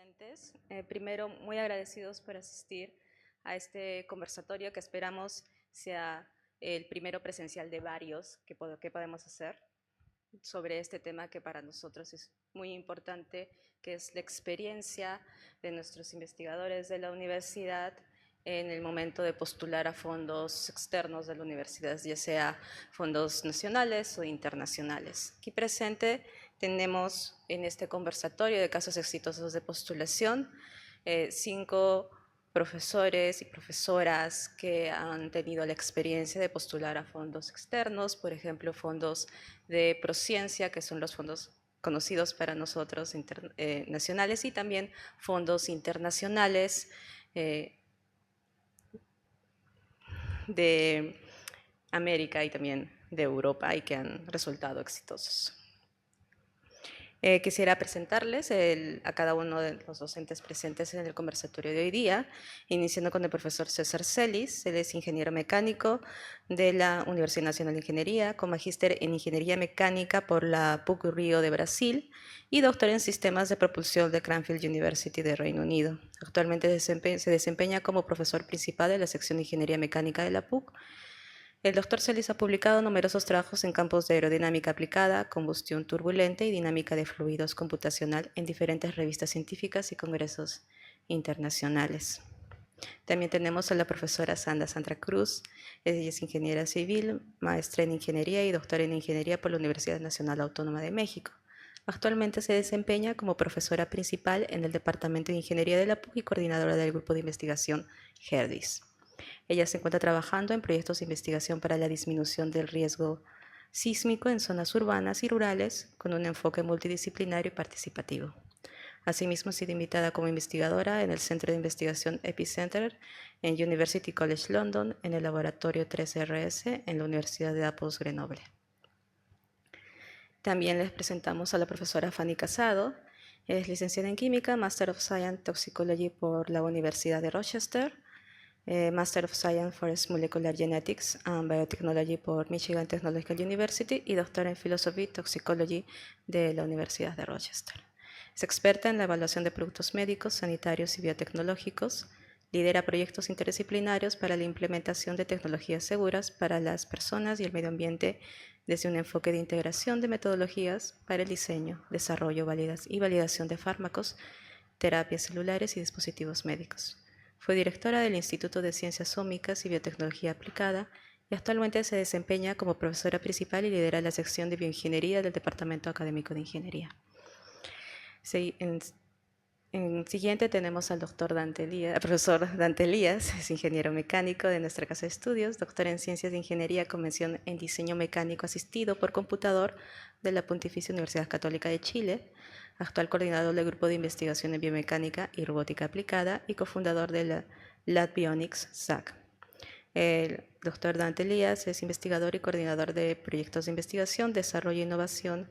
presentes. Primero, muy agradecidos por asistir a este conversatorio que esperamos sea el primero presencial de varios que podemos hacer sobre este tema que para nosotros es muy importante, que es la experiencia de nuestros investigadores de la universidad en el momento de postular a fondos externos de la universidad, ya sea fondos nacionales o internacionales. Aquí presente tenemos en este conversatorio de casos exitosos de postulación 5 profesores y profesoras que han tenido la experiencia de postular a fondos externos, por ejemplo, fondos de Prociencia, que son los fondos conocidos para nosotros nacionales, y también fondos internacionales de América y también de Europa y que han resultado exitosos. Quisiera presentarles a cada uno de los docentes presentes en el conversatorio de hoy día, iniciando con el profesor César Celis. Él es ingeniero mecánico de la Universidad Nacional de Ingeniería, con magíster en Ingeniería Mecánica por la PUC Río de Brasil y doctor en Sistemas de Propulsión de Cranfield University de Reino Unido. Actualmente se desempeña como profesor principal de la sección de Ingeniería Mecánica de la PUC. El doctor Celis ha publicado numerosos trabajos en campos de aerodinámica aplicada, combustión turbulenta y dinámica de fluidos computacional en diferentes revistas científicas y congresos internacionales. También tenemos a la profesora Sandra Cruz. Ella es ingeniera civil, maestra en ingeniería y doctora en ingeniería por la Universidad Nacional Autónoma de México. Actualmente se desempeña como profesora principal en el Departamento de Ingeniería de la PUC y coordinadora del grupo de investigación GERDIS. Ella se encuentra trabajando en proyectos de investigación para la disminución del riesgo sísmico en zonas urbanas y rurales con un enfoque multidisciplinario y participativo. Asimismo, ha sido invitada como investigadora en el Centro de Investigación Epicenter en University College London, en el Laboratorio 3RS en la Universidad de Apples Grenoble. También les presentamos a la profesora Fanny Casado. Es licenciada en Química, Master of Science Toxicology por la Universidad de Rochester, Master of Science for Molecular Genetics and Biotechnology por Michigan Technological University y doctora en Philosophy y Toxicology de la Universidad de Rochester. Es experta en la evaluación de productos médicos, sanitarios y biotecnológicos. Lidera proyectos interdisciplinarios para la implementación de tecnologías seguras para las personas y el medio ambiente desde un enfoque de integración de metodologías para el diseño, desarrollo y validación de fármacos, terapias celulares y dispositivos médicos. Fue directora del Instituto de Ciencias Ómicas y Biotecnología Aplicada y actualmente se desempeña como profesora principal y lidera la sección de bioingeniería del Departamento Académico de Ingeniería. En siguiente tenemos al profesor Dante Elías, es ingeniero mecánico de nuestra casa de estudios, doctor en Ciencias de Ingeniería con mención en Diseño Mecánico Asistido por Computador de la Pontificia Universidad Católica de Chile, actual coordinador del Grupo de Investigación en Biomecánica y Robótica Aplicada y cofundador de la Lab Bionics SAC. El doctor Dante Elías es investigador y coordinador de proyectos de investigación, desarrollo e innovación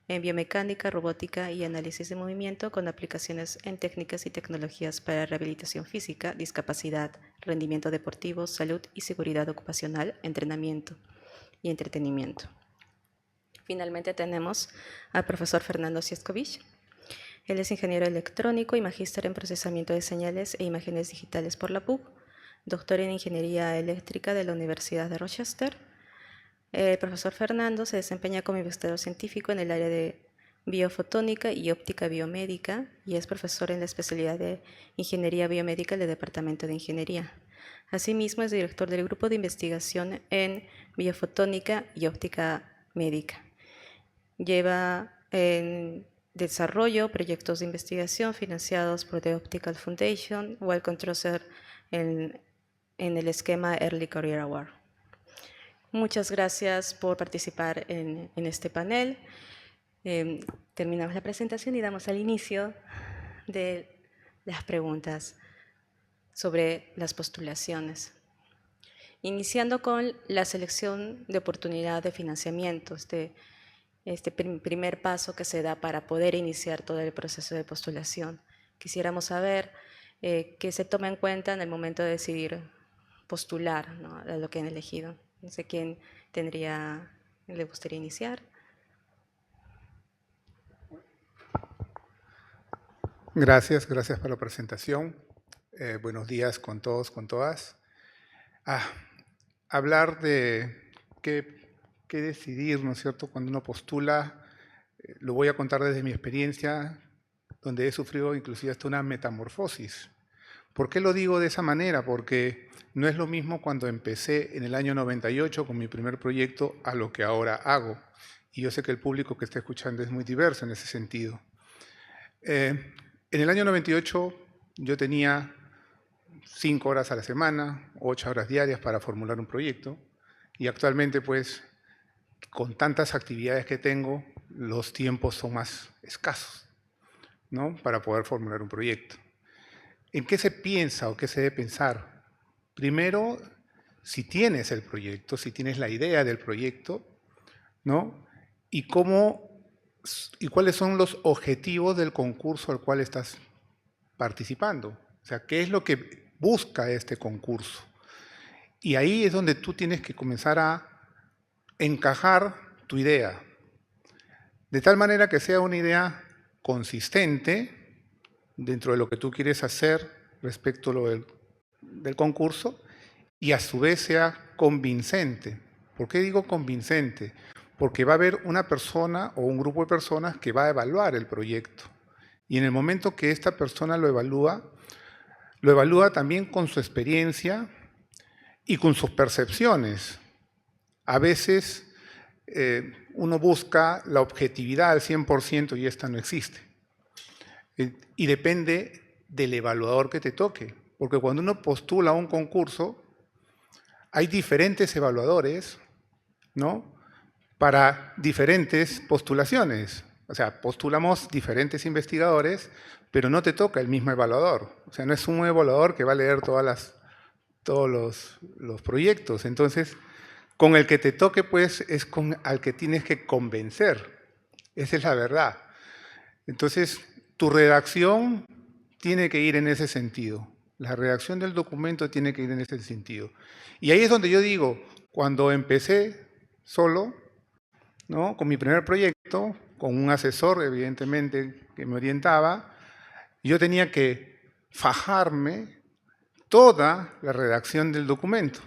en biomecánica, robótica y análisis de movimiento con aplicaciones en técnicas y tecnologías para rehabilitación física, discapacidad, rendimiento deportivo, salud y seguridad ocupacional, entrenamiento y entretenimiento. Finalmente tenemos al profesor Fernando Sieskovich. Él es ingeniero electrónico y magíster en procesamiento de señales e imágenes digitales por la PUC, doctor en ingeniería eléctrica de la Universidad de Rochester. El profesor Fernando se desempeña como investigador científico en el área de biofotónica y óptica biomédica y es profesor en la especialidad de Ingeniería Biomédica del Departamento de Ingeniería. Asimismo, es director del Grupo de Investigación en Biofotónica y Óptica Médica. Lleva en desarrollo proyectos de investigación financiados por The Optical Foundation o el Controcer en el esquema Early Career Award. Muchas gracias por participar en este panel. Terminamos la presentación y damos al inicio de las preguntas sobre las postulaciones. Iniciando con la selección de oportunidad de financiamiento, este primer paso que se da para poder iniciar todo el proceso de postulación. Quisiéramos saber qué se toma en cuenta en el momento de decidir postular, ¿no?, a lo que han elegido. No sé quién le gustaría iniciar. Gracias por la presentación. Buenos días con todos, con todas. Hablar de qué decidir, ¿no es cierto? Cuando uno postula, lo voy a contar desde mi experiencia, donde he sufrido inclusive hasta una metamorfosis. ¿Por qué lo digo de esa manera? Porque no es lo mismo cuando empecé en el año 98 con mi primer proyecto a lo que ahora hago. Y yo sé que el público que está escuchando es muy diverso en ese sentido. En el año 98 yo tenía 5 horas a la semana, 8 horas diarias para formular un proyecto y actualmente pues con tantas actividades que tengo los tiempos son más escasos, ¿no? Para poder formular un proyecto. ¿En qué se piensa o qué se debe pensar? Primero, si tienes el proyecto, si tienes la idea del proyecto, ¿no? Y cuáles son los objetivos del concurso al cual estás participando. O sea, ¿qué es lo que busca este concurso? Y ahí es donde tú tienes que comenzar a encajar tu idea, de tal manera que sea una idea consistente dentro de lo que tú quieres hacer respecto a lo del concurso y a su vez sea convincente. ¿Por qué digo convincente? Porque va a haber una persona o un grupo de personas que va a evaluar el proyecto. Y en el momento que esta persona lo evalúa también con su experiencia y con sus percepciones. A veces uno busca la objetividad al 100% y esta no existe. Y depende del evaluador que te toque. Porque cuando uno postula un concurso, hay diferentes evaluadores, ¿no? Para diferentes postulaciones. O sea, postulamos diferentes investigadores, pero no te toca el mismo evaluador. O sea, no es un evaluador que va a leer todos los proyectos. Entonces, con el que te toque, pues, es al que tienes que convencer. Esa es la verdad. Entonces, tu redacción tiene que ir en ese sentido. La redacción del documento tiene que ir en ese sentido. Y ahí es donde yo digo, cuando empecé solo, ¿no? Con mi primer proyecto, con un asesor, evidentemente, que me orientaba, yo tenía que fajarme toda la redacción del documento.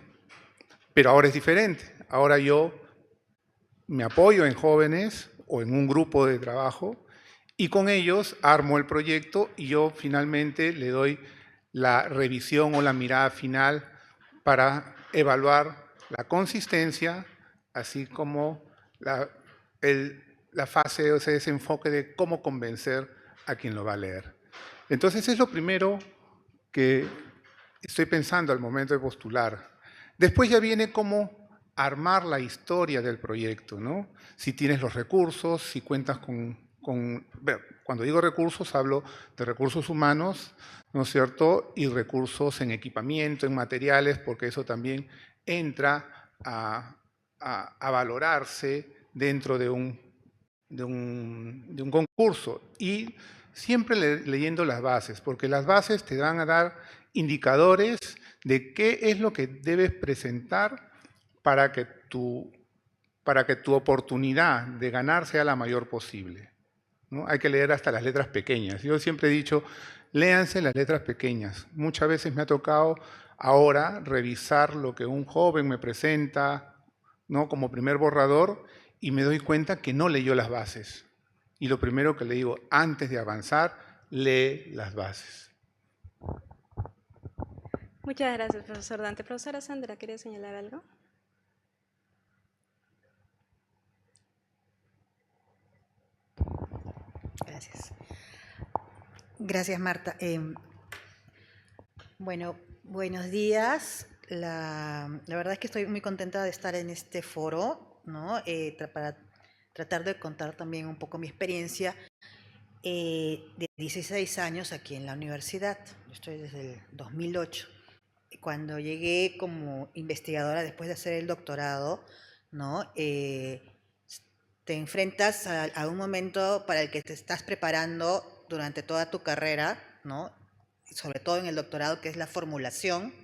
Pero ahora es diferente. Ahora yo me apoyo en jóvenes o en un grupo de trabajo y con ellos armo el proyecto y yo finalmente le doy la revisión o la mirada final para evaluar la consistencia, así como la fase, o sea, ese enfoque de cómo convencer a quien lo va a leer. Entonces es lo primero que estoy pensando al momento de postular. Después ya viene cómo armar la historia del proyecto, ¿no? Si tienes los recursos, si cuentas bueno, cuando digo recursos hablo de recursos humanos, ¿no es cierto? Y recursos en equipamiento, en materiales, porque eso también entra a valorarse dentro de un concurso. Y siempre leyendo las bases, porque las bases te van a dar indicadores de qué es lo que debes presentar para que tu oportunidad de ganar sea la mayor posible, ¿no? Hay que leer hasta las letras pequeñas. Yo siempre he dicho, léanse las letras pequeñas. Muchas veces me ha tocado ahora revisar lo que un joven me presenta, ¿no? Como primer borrador y me doy cuenta que no leyó las bases. Y lo primero que le digo, antes de avanzar, lee las bases. Muchas gracias, profesor Dante. Profesora Sandra, ¿quería señalar algo? Gracias. Gracias, Marta. Bueno, buenos días. La verdad es que estoy muy contenta de estar en este foro, ¿no? Para tratar de contar también un poco mi experiencia de 16 años aquí en la universidad. Yo estoy desde el 2008. Cuando llegué como investigadora después de hacer el doctorado, ¿no? Te enfrentas a un momento para el que te estás preparando durante toda tu carrera, ¿no? Sobre todo en el doctorado, que es la formulación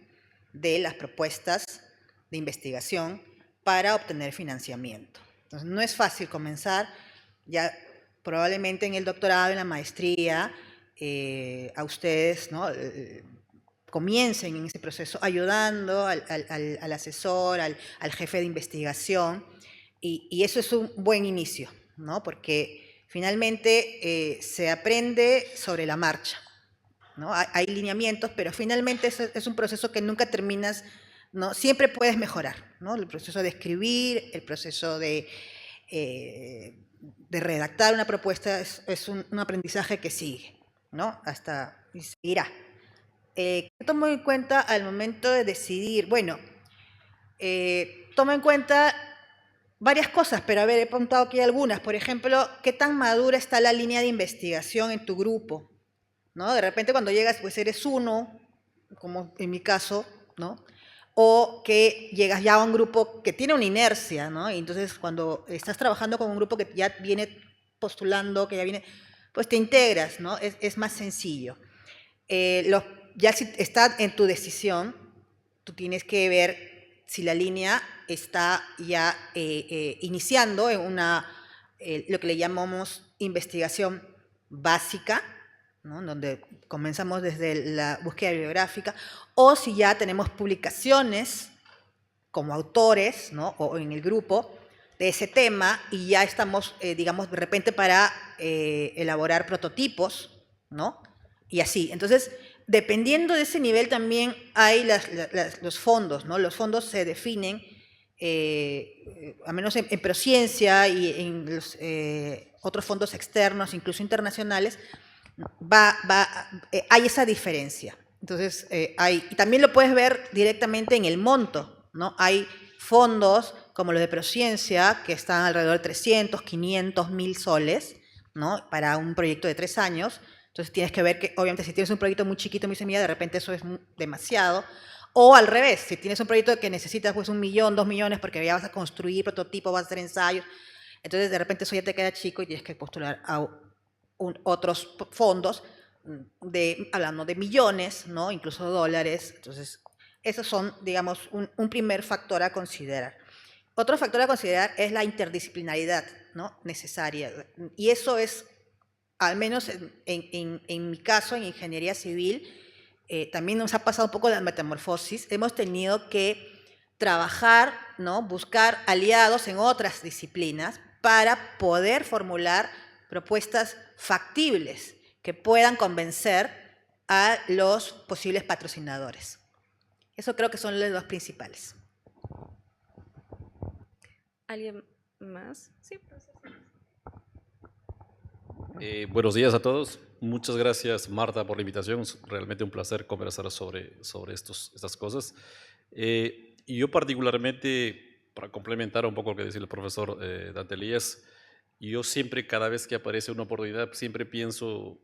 de las propuestas de investigación para obtener financiamiento. Entonces, no es fácil comenzar, ya probablemente en el doctorado, en la maestría, a ustedes, ¿no? Comiencen en ese proceso ayudando al asesor, al jefe de investigación, y eso es un buen inicio, ¿no? Porque finalmente se aprende sobre la marcha, ¿no? Hay lineamientos, pero finalmente es un proceso que nunca terminas, ¿no? Siempre puedes mejorar, ¿no? El proceso de escribir, el proceso de redactar una propuesta es un aprendizaje que sigue, ¿no? Hasta y seguirá. ¿Qué tomo en cuenta al momento de decidir? Bueno, tomo en cuenta varias cosas, pero a ver, he apuntado aquí algunas. Por ejemplo, ¿qué tan madura está la línea de investigación en tu grupo? ¿No? De repente cuando llegas, pues eres uno, como en mi caso, ¿no? O que llegas ya a un grupo que tiene una inercia, ¿no? Y entonces cuando estás trabajando con un grupo que ya viene postulando, que ya viene, pues te integras, ¿no? Es más sencillo. Ya si está en tu decisión, tú tienes que ver si la línea está ya iniciando en lo que le llamamos investigación básica, ¿no? Donde comenzamos desde la búsqueda bibliográfica, o si ya tenemos publicaciones como autores, ¿no? O en el grupo de ese tema, y ya estamos, digamos, de repente para elaborar prototipos, ¿no? Y así. Entonces, dependiendo de ese nivel también hay los fondos, ¿no? Los fondos se definen, al menos en Prociencia y en los otros fondos externos, incluso internacionales, hay esa diferencia. Entonces, y también lo puedes ver directamente en el monto, ¿no? Hay fondos como los de Prociencia que están alrededor de 300, 500, 1000 soles, ¿no? Para un proyecto de 3 años. Entonces tienes que ver que, obviamente, si tienes un proyecto muy chiquito, muy semilla, de repente eso es demasiado. O al revés, si tienes un proyecto que necesitas pues 1 millón, 2 millones, porque ya vas a construir prototipo, vas a hacer ensayos, entonces de repente eso ya te queda chico y tienes que postular a otros fondos, hablando de millones, ¿no? Incluso dólares. Entonces, esos son, digamos, un primer factor a considerar. Otro factor a considerar es la interdisciplinaridad, ¿no? Necesaria. Y eso es, al menos en mi caso, en ingeniería civil, también nos ha pasado un poco la metamorfosis. Hemos tenido que trabajar, ¿no? Buscar aliados en otras disciplinas para poder formular propuestas factibles que puedan convencer a los posibles patrocinadores. Eso creo que son los dos principales. ¿Alguien más? Sí, profesor. Buenos días a todos. Muchas gracias, Marta, por la invitación. Es realmente un placer conversar sobre estas cosas. Y yo particularmente, para complementar un poco lo que decía el profesor Dante Elías, yo siempre, cada vez que aparece una oportunidad, siempre pienso,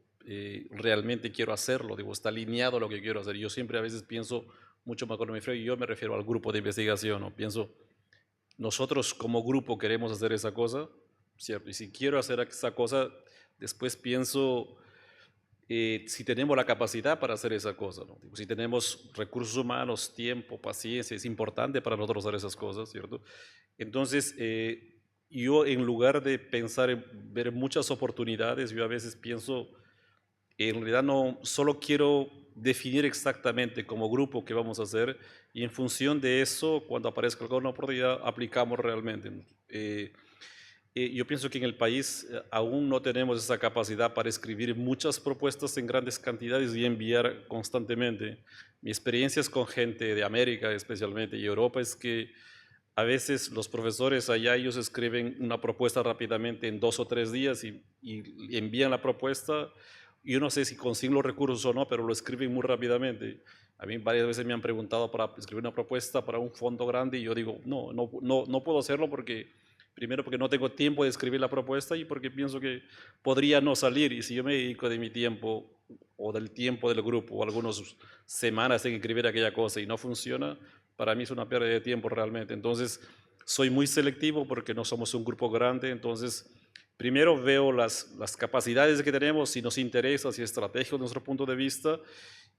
realmente quiero hacerlo, digo, está alineado a lo que quiero hacer. Yo siempre a veces pienso mucho más cuando me refiero, y yo me refiero al grupo de investigación, ¿no? Pienso, nosotros como grupo queremos hacer esa cosa, ¿cierto? Y si quiero hacer esa cosa, después pienso si tenemos la capacidad para hacer esa cosa, ¿no? Si tenemos recursos humanos, tiempo, paciencia, es importante para nosotros hacer esas cosas, ¿cierto? Entonces, yo en lugar de pensar en ver muchas oportunidades, yo a veces pienso, en realidad no, solo quiero definir exactamente como grupo qué vamos a hacer y en función de eso, cuando aparezca alguna oportunidad, aplicamos realmente, ¿no? Yo pienso que en el país aún no tenemos esa capacidad para escribir muchas propuestas en grandes cantidades y enviar constantemente. Mi experiencia es con gente de América especialmente y Europa es que a veces los profesores allá ellos escriben una propuesta rápidamente en 2 o 3 días y envían la propuesta. Yo no sé si consiguen los recursos o no, pero lo escriben muy rápidamente. A mí varias veces me han preguntado para escribir una propuesta para un fondo grande y yo digo, no puedo hacerlo porque... Primero porque no tengo tiempo de escribir la propuesta y porque pienso que podría no salir. Y si yo me dedico de mi tiempo o del tiempo del grupo o algunas semanas en escribir aquella cosa y no funciona, para mí es una pérdida de tiempo realmente. Entonces, soy muy selectivo porque no somos un grupo grande. Entonces, primero veo las capacidades que tenemos, si nos interesa, si es estratégico de nuestro punto de vista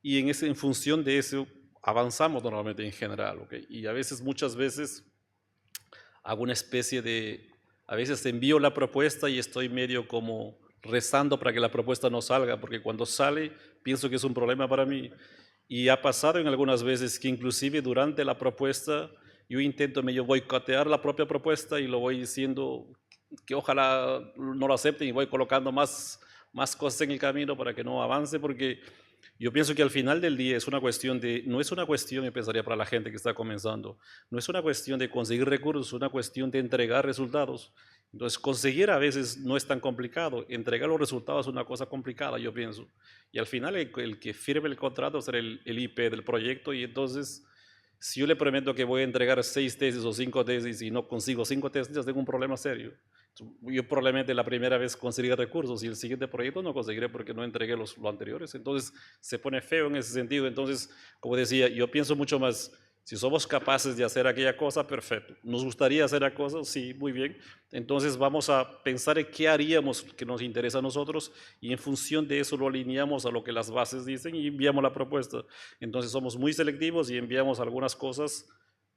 y en función de eso avanzamos normalmente en general. ¿Okay? Y a veces, muchas veces, hago una especie de, a veces envío la propuesta y estoy medio como rezando para que la propuesta no salga, porque cuando sale pienso que es un problema para mí. Y ha pasado en algunas veces que inclusive durante la propuesta yo intento medio boicotear la propia propuesta y lo voy diciendo que ojalá no lo acepten y voy colocando más cosas en el camino para que no avance, porque yo pienso que al final del día es una cuestión de, no es una cuestión, yo pensaría, para la gente que está comenzando, no es una cuestión de conseguir recursos, es una cuestión de entregar resultados. Entonces, conseguir a veces no es tan complicado, entregar los resultados es una cosa complicada, yo pienso. Y al final el que firme el contrato será el IP del proyecto, y entonces, si yo le prometo que voy a entregar 6 tesis o 5 tesis y no consigo 5 tesis, ya tengo un problema serio. Yo probablemente la primera vez conseguiré recursos y el siguiente proyecto no conseguiré porque no entregué los anteriores. Entonces se pone feo en ese sentido. Entonces, como decía, yo pienso mucho más, si somos capaces de hacer aquella cosa, perfecto. ¿Nos gustaría hacer la cosa? Sí, muy bien. Entonces vamos a pensar en qué haríamos que nos interesa a nosotros y en función de eso lo alineamos a lo que las bases dicen y enviamos la propuesta. Entonces somos muy selectivos y enviamos algunas cosas,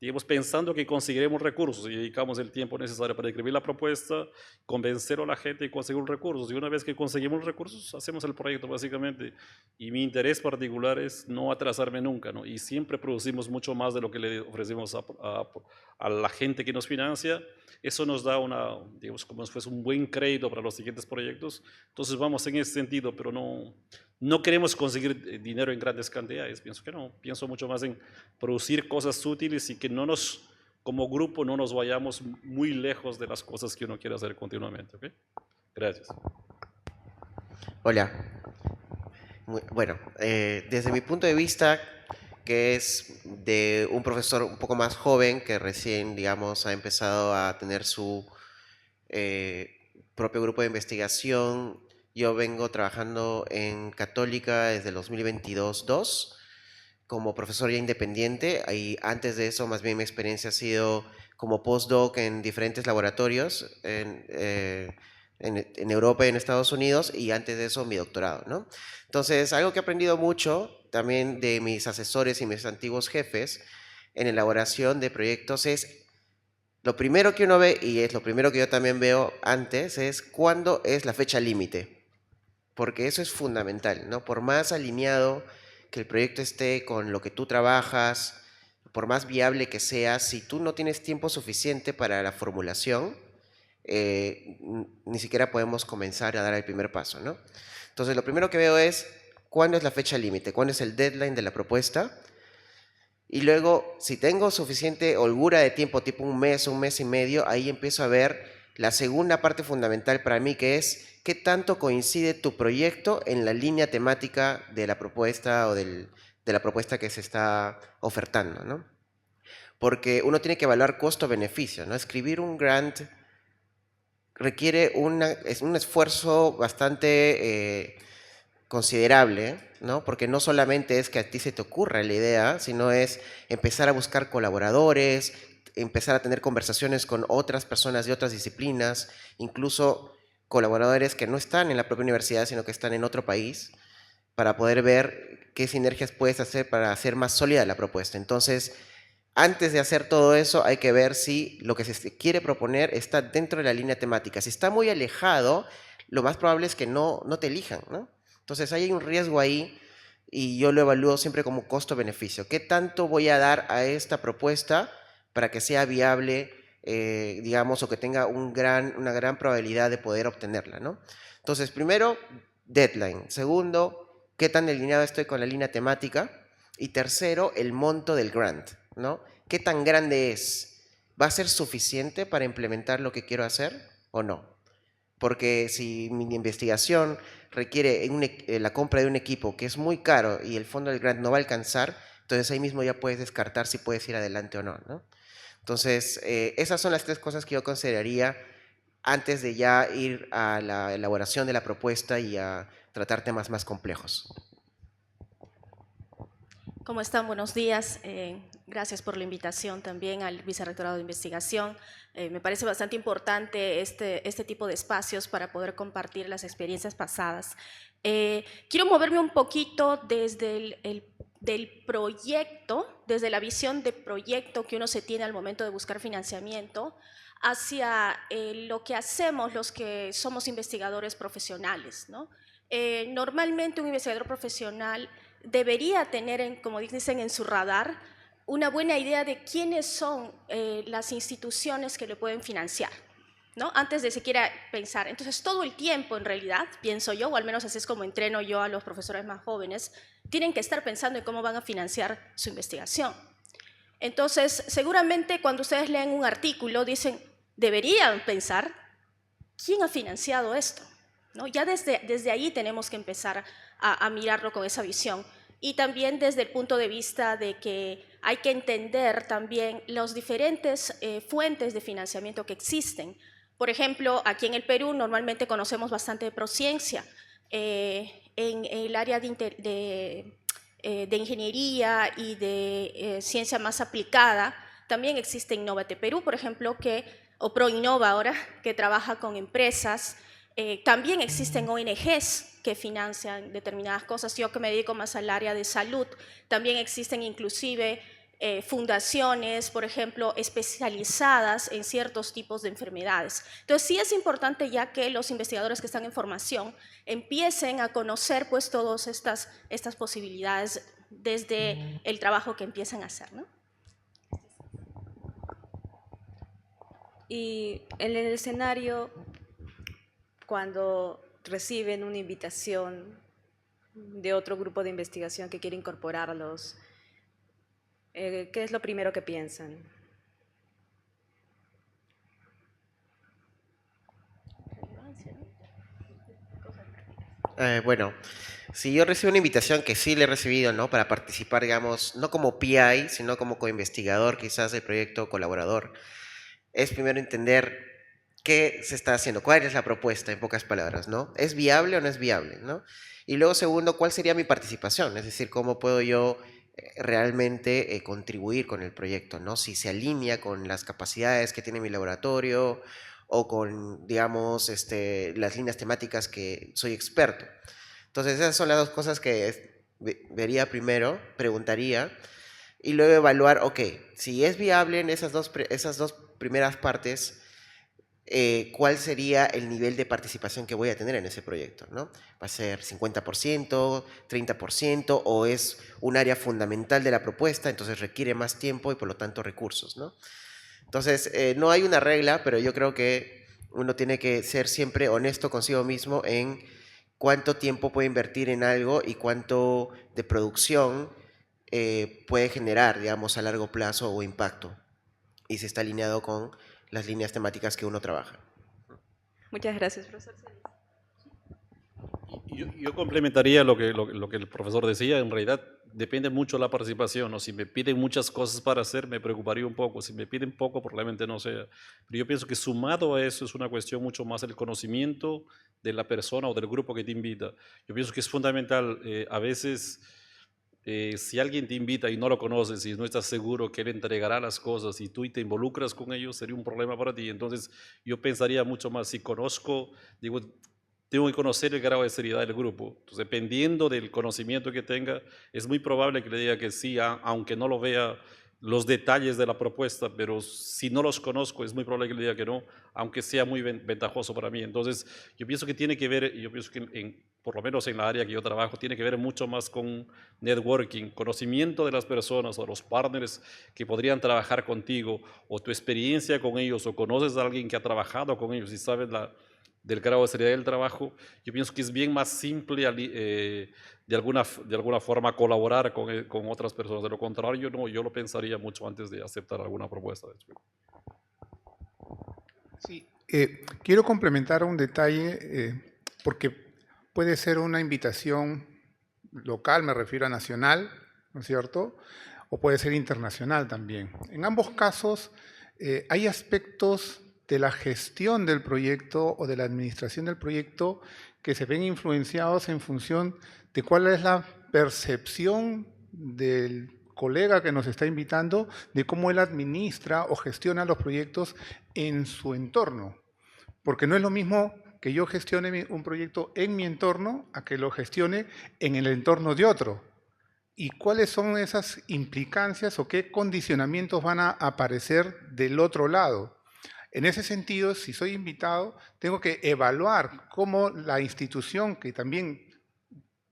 digamos, pensando que conseguiremos recursos y dedicamos el tiempo necesario para escribir la propuesta, convencer a la gente y conseguir recursos. Y una vez que conseguimos recursos, hacemos el proyecto básicamente. Y mi interés particular es no atrasarme nunca, ¿no? Y siempre producimos mucho más de lo que le ofrecemos a la gente que nos financia. Eso nos da una, digamos, como si fuese un buen crédito para los siguientes proyectos. Entonces vamos en ese sentido, pero no queremos conseguir dinero en grandes cantidades, pienso que no. Pienso mucho más en producir cosas útiles y que no nos, como grupo, no nos vayamos muy lejos de las cosas que uno quiere hacer continuamente. ¿Okay? Gracias. Hola. Bueno, desde mi punto de vista, que es de un profesor un poco más joven que recién, digamos, ha empezado a tener su propio grupo de investigación. Yo vengo trabajando en Católica desde el 2022-2 como profesor ya independiente. Y antes de eso, más bien mi experiencia ha sido como postdoc en diferentes laboratorios en Europa y en Estados Unidos, y antes de eso mi doctorado, ¿no? Entonces, algo que he aprendido mucho también de mis asesores y mis antiguos jefes en elaboración de proyectos es, lo primero que uno ve, y es lo primero que yo también veo antes, es cuándo es la fecha límite, porque eso es fundamental, ¿no? Por más alineado que el proyecto esté con lo que tú trabajas, por más viable que sea, si tú no tienes tiempo suficiente para la formulación, ni siquiera podemos comenzar a dar el primer paso, ¿no? Entonces, lo primero que veo es cuándo es la fecha límite, cuándo es el deadline de la propuesta, y luego, si tengo suficiente holgura de tiempo, tipo un mes y medio, ahí empiezo a ver la segunda parte fundamental para mí, que es qué tanto coincide tu proyecto en la línea temática de la propuesta o de la propuesta que se está ofertando, ¿no? Porque uno tiene que evaluar costo-beneficio, ¿no? Escribir un grant requiere un esfuerzo bastante considerable, ¿no? Porque no solamente es que a ti se te ocurra la idea, sino es empezar a buscar colaboradores, empezar a tener conversaciones con otras personas de otras disciplinas, incluso colaboradores que no están en la propia universidad, sino que están en otro país, para poder ver qué sinergias puedes hacer para hacer más sólida la propuesta. Entonces, antes de hacer todo eso, hay que ver si lo que se quiere proponer está dentro de la línea temática. Si está muy alejado, lo más probable es que no te elijan, ¿no? Entonces, hay un riesgo ahí y yo lo evalúo siempre como costo-beneficio. ¿Qué tanto voy a dar a esta propuesta para que sea viable, digamos, o que tenga una gran probabilidad de poder obtenerla, ¿no? Entonces, primero, deadline. Segundo, qué tan alineado estoy con la línea temática. Y tercero, el monto del grant, ¿no? ¿Qué tan grande es? ¿Va a ser suficiente para implementar lo que quiero hacer o no? Porque si mi investigación requiere la compra de un equipo que es muy caro y el fondo del grant no va a alcanzar, entonces ahí mismo ya puedes descartar si puedes ir adelante o no, ¿no? Entonces, esas son las tres cosas que yo consideraría antes de ya ir a la elaboración de la propuesta y a tratar temas más complejos. ¿Cómo están? Buenos días. Gracias por la invitación también al Vicerrectorado de Investigación. Me parece bastante importante este tipo de espacios para poder compartir las experiencias pasadas. Quiero moverme un poquito desde del proyecto, desde la visión de proyecto que uno se tiene al momento de buscar financiamiento, hacia lo que hacemos los que somos investigadores profesionales, ¿no? Normalmente un investigador profesional debería tener, como dicen, en su radar una buena idea de quiénes son las instituciones que le pueden financiar, ¿no? Antes de siquiera pensar. Entonces, todo el tiempo, en realidad, pienso yo, o al menos así es como entreno yo a los profesores más jóvenes, tienen que estar pensando en cómo van a financiar su investigación. Entonces, seguramente cuando ustedes leen un artículo, dicen, deberían pensar, ¿quién ha financiado esto? ¿No? Ya desde ahí tenemos que empezar a mirarlo con esa visión. Y también desde el punto de vista de que hay que entender también las diferentes fuentes de financiamiento que existen. Por ejemplo, aquí en el Perú normalmente conocemos bastante de Prociencia. En el área de ingeniería y de ciencia más aplicada, también existe Innovate Perú, por ejemplo, o ProInnova ahora, que trabaja con empresas. También existen ONGs que financian determinadas cosas. Yo que me dedico más al área de salud, también existen inclusive fundaciones, por ejemplo, especializadas en ciertos tipos de enfermedades. Entonces, sí es importante ya que los investigadores que están en formación empiecen a conocer pues todas estas posibilidades desde el trabajo que empiezan a hacer, ¿no? Y en el escenario, cuando reciben una invitación de otro grupo de investigación que quiere incorporarlos, ¿qué es lo primero que piensan? Bueno, si yo recibo una invitación, que sí le he recibido, ¿no? Para participar, digamos, no como PI, sino como coinvestigador, quizás del proyecto colaborador, es primero entender qué se está haciendo, cuál es la propuesta, en pocas palabras, ¿no? ¿Es viable o no es viable, ¿no? Y luego, segundo, ¿cuál sería mi participación? Es decir, ¿cómo puedo yo realmente contribuir con el proyecto, ¿no? Si se alinea con las capacidades que tiene mi laboratorio o con, digamos, las líneas temáticas que soy experto. Entonces, esas son las dos cosas que vería primero, preguntaría, y luego evaluar, ok, si es viable en esas dos primeras partes, cuál sería el nivel de participación que voy a tener en ese proyecto, ¿no? ¿Va a ser 50%, 30%, o es un área fundamental de la propuesta, entonces requiere más tiempo y por lo tanto recursos, ¿no? Entonces, no hay una regla, pero yo creo que uno tiene que ser siempre honesto consigo mismo en cuánto tiempo puede invertir en algo y cuánto de producción puede generar, digamos, a largo plazo o impacto, y si está alineado con las líneas temáticas que uno trabaja. Muchas gracias, profesor. Yo complementaría lo que el profesor decía. En realidad depende mucho la participación, ¿no? Si me piden muchas cosas para hacer, me preocuparía un poco. Si me piden poco, probablemente no sea. Pero yo pienso que sumado a eso es una cuestión mucho más el conocimiento de la persona o del grupo que te invita. Yo pienso que es fundamental. A veces, si alguien te invita y no lo conoces y no estás seguro que él entregará las cosas y tú te involucras con ellos, sería un problema para ti. Entonces, yo pensaría mucho más, si conozco, digo, tengo que conocer el grado de seriedad del grupo. Entonces, dependiendo del conocimiento que tenga, es muy probable que le diga que sí, aunque no lo vea los detalles de la propuesta, pero si no los conozco, es muy probable que le diga que no, aunque sea muy ventajoso para mí. Entonces, yo pienso que tiene que ver, yo pienso que por lo menos en la área que yo trabajo, tiene que ver mucho más con networking, conocimiento de las personas o los partners que podrían trabajar contigo, o tu experiencia con ellos, o conoces a alguien que ha trabajado con ellos y sabes del grado de seriedad del trabajo. Yo pienso que es bien más simple de alguna forma colaborar con otras personas. De lo contrario, no, yo lo pensaría mucho antes de aceptar alguna propuesta. Sí, quiero complementar un detalle, porque puede ser una invitación local, me refiero a nacional, ¿no es cierto? O puede ser internacional también. En ambos casos hay aspectos de la gestión del proyecto o de la administración del proyecto que se ven influenciados en función de cuál es la percepción del colega que nos está invitando, de cómo él administra o gestiona los proyectos en su entorno. Porque no es lo mismo que yo gestione un proyecto en mi entorno a que lo gestione en el entorno de otro. ¿Y cuáles son esas implicancias o qué condicionamientos van a aparecer del otro lado? En ese sentido, si soy invitado, tengo que evaluar cómo la institución que también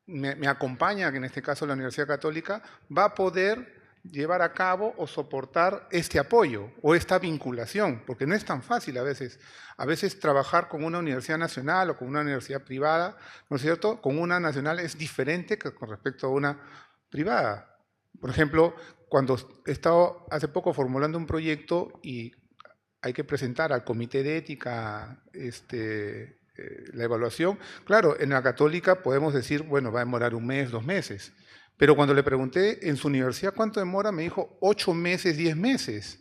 me acompaña, que en este caso la Universidad Católica, va a poder llevar a cabo o soportar este apoyo o esta vinculación, porque no es tan fácil a veces. A veces trabajar con una universidad nacional o con una universidad privada, ¿no es cierto? Con una nacional es diferente que con respecto a una privada. Por ejemplo, cuando he estado hace poco formulando un proyecto y hay que presentar al comité de ética la evaluación, claro, en la Católica podemos decir, bueno, va a demorar 1 mes, 2 meses. Pero cuando le pregunté en su universidad cuánto demora, me dijo 8 meses, 10 meses.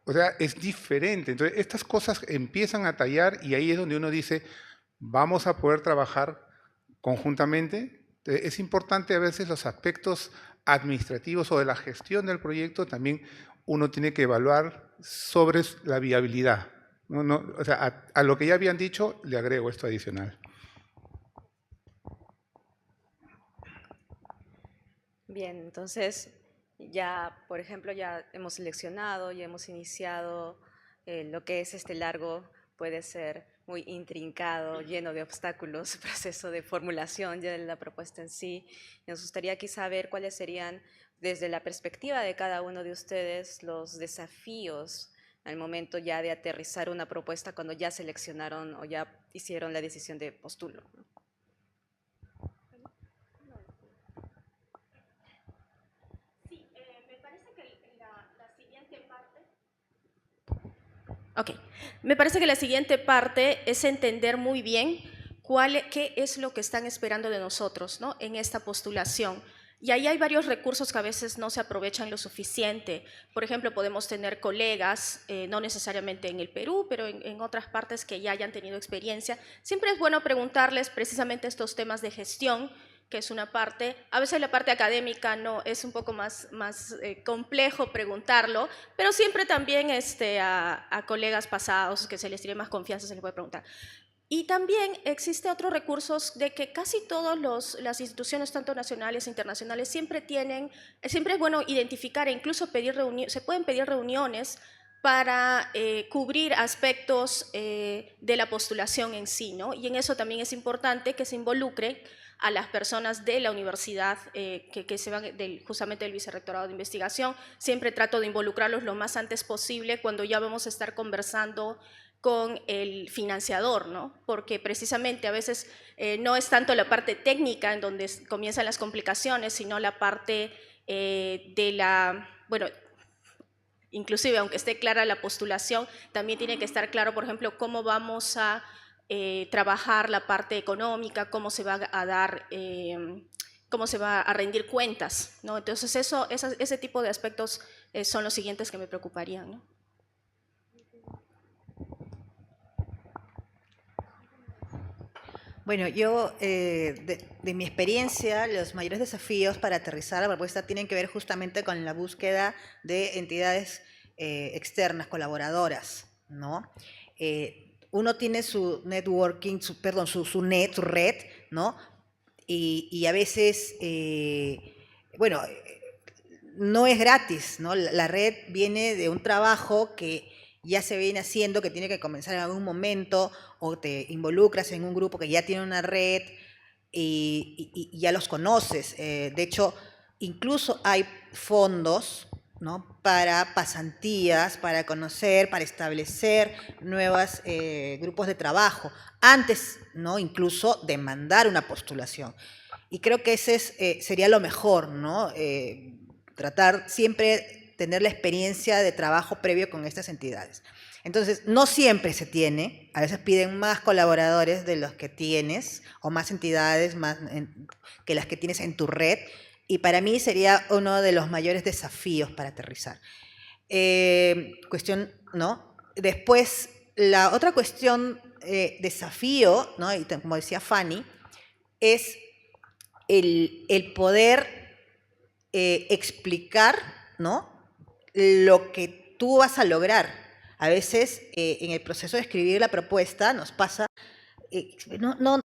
O sea, es diferente. Entonces, estas cosas empiezan a tallar y ahí es donde uno dice, vamos a poder trabajar conjuntamente. Entonces, es importante a veces los aspectos administrativos o de la gestión del proyecto, también uno tiene que evaluar sobre la viabilidad. O sea, a lo que ya habían dicho, le agrego esto adicional. Bien, entonces ya, por ejemplo, ya hemos seleccionado, ya hemos iniciado lo que es este largo, puede ser muy intrincado, lleno de obstáculos, proceso de formulación ya de la propuesta en sí. Nos gustaría quizá ver cuáles serían, desde la perspectiva de cada uno de ustedes, los desafíos al momento ya de aterrizar una propuesta cuando ya seleccionaron o ya hicieron la decisión de postulo. Ok, me parece que la siguiente parte es entender muy bien qué es lo que están esperando de nosotros, ¿no?, en esta postulación. Y ahí hay varios recursos que a veces no se aprovechan lo suficiente. Por ejemplo, podemos tener colegas, no necesariamente en el Perú, pero en otras partes que ya hayan tenido experiencia. Siempre es bueno preguntarles precisamente estos temas de gestión, que es una parte, a veces la parte académica no es un poco más complejo preguntarlo, pero siempre también a colegas pasados que se les tiene más confianza se les puede preguntar. Y también existe otros recursos de que casi todas las instituciones, tanto nacionales e internacionales, siempre es bueno identificar e incluso se pueden pedir reuniones para cubrir aspectos de la postulación en sí, ¿no? Y en eso también es importante que se involucre a las personas de la universidad que se van justamente del Vicerrectorado de Investigación. Siempre trato de involucrarlos lo más antes posible cuando ya vamos a estar conversando con el financiador, ¿no? Porque precisamente a veces no es tanto la parte técnica en donde comienzan las complicaciones, sino la parte bueno, inclusive aunque esté clara la postulación, también tiene que estar claro, por ejemplo, cómo vamos a trabajar la parte económica, cómo se va a dar, cómo se va a rendir cuentas, ¿no? Entonces ese tipo de aspectos son los siguientes que me preocuparían, ¿no? Bueno, yo, de mi experiencia, los mayores desafíos para aterrizar la propuesta tienen que ver justamente con la búsqueda de entidades externas, colaboradoras, ¿no? Uno tiene su networking, su red, ¿no? Y a veces, bueno, no es gratis, ¿no? La red viene de un trabajo que ya se viene haciendo, que tiene que comenzar en algún momento, o te involucras en un grupo que ya tiene una red y ya los conoces. De hecho, incluso hay fondos, ¿no?, para pasantías, para conocer, para establecer nuevos grupos de trabajo, antes, ¿no?, incluso de mandar una postulación. Y creo que ese sería lo mejor, ¿no? Tratar siempre tener la experiencia de trabajo previo con estas entidades. Entonces, no siempre se tiene, a veces piden más colaboradores de los que tienes, o más entidades que las que tienes en tu red, y para mí sería uno de los mayores desafíos para aterrizar. Cuestión, ¿no? Después, la otra cuestión, desafío, ¿no?, y como decía Fanny, es el poder explicar, ¿no?, lo que tú vas a lograr. A veces en el proceso de escribir la propuesta nos pasa,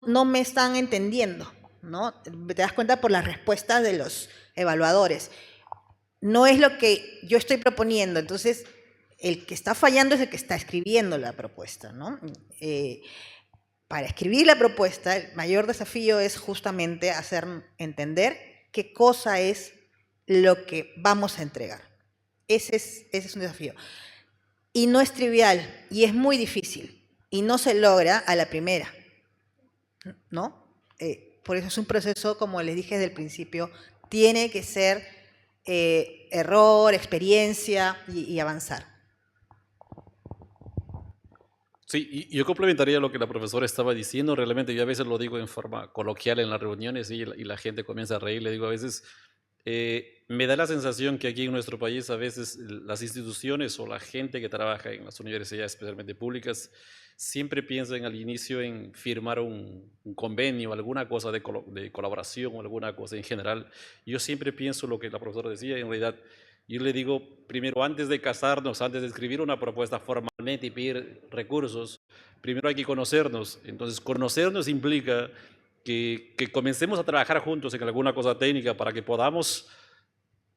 no me están entendiendo, ¿no? Te das cuenta por las respuestas de los evaluadores. No es lo que yo estoy proponiendo, entonces El que está fallando es el que está escribiendo la propuesta, ¿no? Para escribir la propuesta, el mayor desafío es justamente hacer entender qué cosa es lo que vamos a entregar. Ese es un desafío. Y no es trivial, y es muy difícil, y no se logra a la primera, ¿no? Por eso es un proceso, como les dije desde el principio, tiene que ser error, experiencia y avanzar. Sí, y yo complementaría lo que la profesora estaba diciendo. Realmente yo a veces lo digo en forma coloquial en las reuniones y la gente comienza a reír. Le digo a veces, me da la sensación que aquí en nuestro país a veces las instituciones o la gente que trabaja en las universidades, especialmente públicas, siempre piensan al inicio en firmar un convenio, alguna cosa de colaboración o alguna cosa en general. Yo siempre pienso lo que la profesora decía, en realidad yo le digo, primero, antes de casarnos, antes de escribir una propuesta formalmente y pedir recursos, primero hay que conocernos. Entonces, conocernos implica que comencemos a trabajar juntos en alguna cosa técnica para que podamos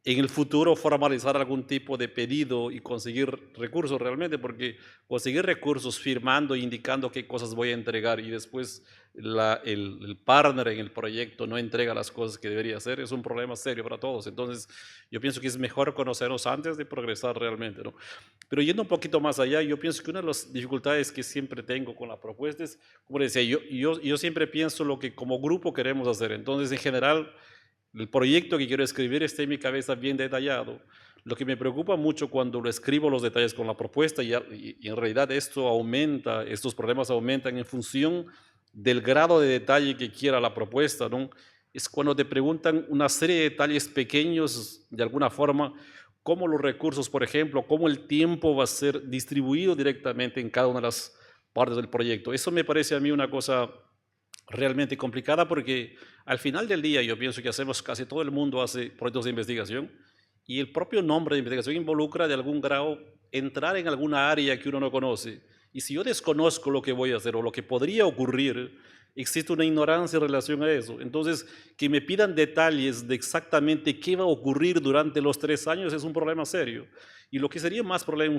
en el futuro formalizar algún tipo de pedido y conseguir recursos realmente, porque conseguir recursos firmando, indicando qué cosas voy a entregar y después el partner en el proyecto no entrega las cosas que debería hacer, es un problema serio para todos. Entonces, yo pienso que es mejor conocernos antes de progresar realmente, ¿no? Pero yendo un poquito más allá, yo pienso que una de las dificultades que siempre tengo con la propuesta es, como decía, yo siempre pienso lo que como grupo queremos hacer. Entonces, en general, el proyecto que quiero escribir está en mi cabeza bien detallado. Lo que me preocupa mucho cuando lo escribo los detalles con la propuesta y en realidad estos problemas aumentan en función del grado de detalle que quiera la propuesta, ¿no? Es cuando te preguntan una serie de detalles pequeños, de alguna forma, cómo los recursos, por ejemplo, cómo el tiempo va a ser distribuido directamente en cada una de las partes del proyecto. Eso me parece a mí una cosa realmente complicada porque al final del día yo pienso que casi todo el mundo hace proyectos de investigación y el propio nombre de investigación involucra de algún grado entrar en alguna área que uno no conoce. Y si yo desconozco lo que voy a hacer o lo que podría ocurrir, existe una ignorancia en relación a eso. Entonces, que me pidan detalles de exactamente qué va a ocurrir durante los 3 años es un problema serio. Y lo que sería un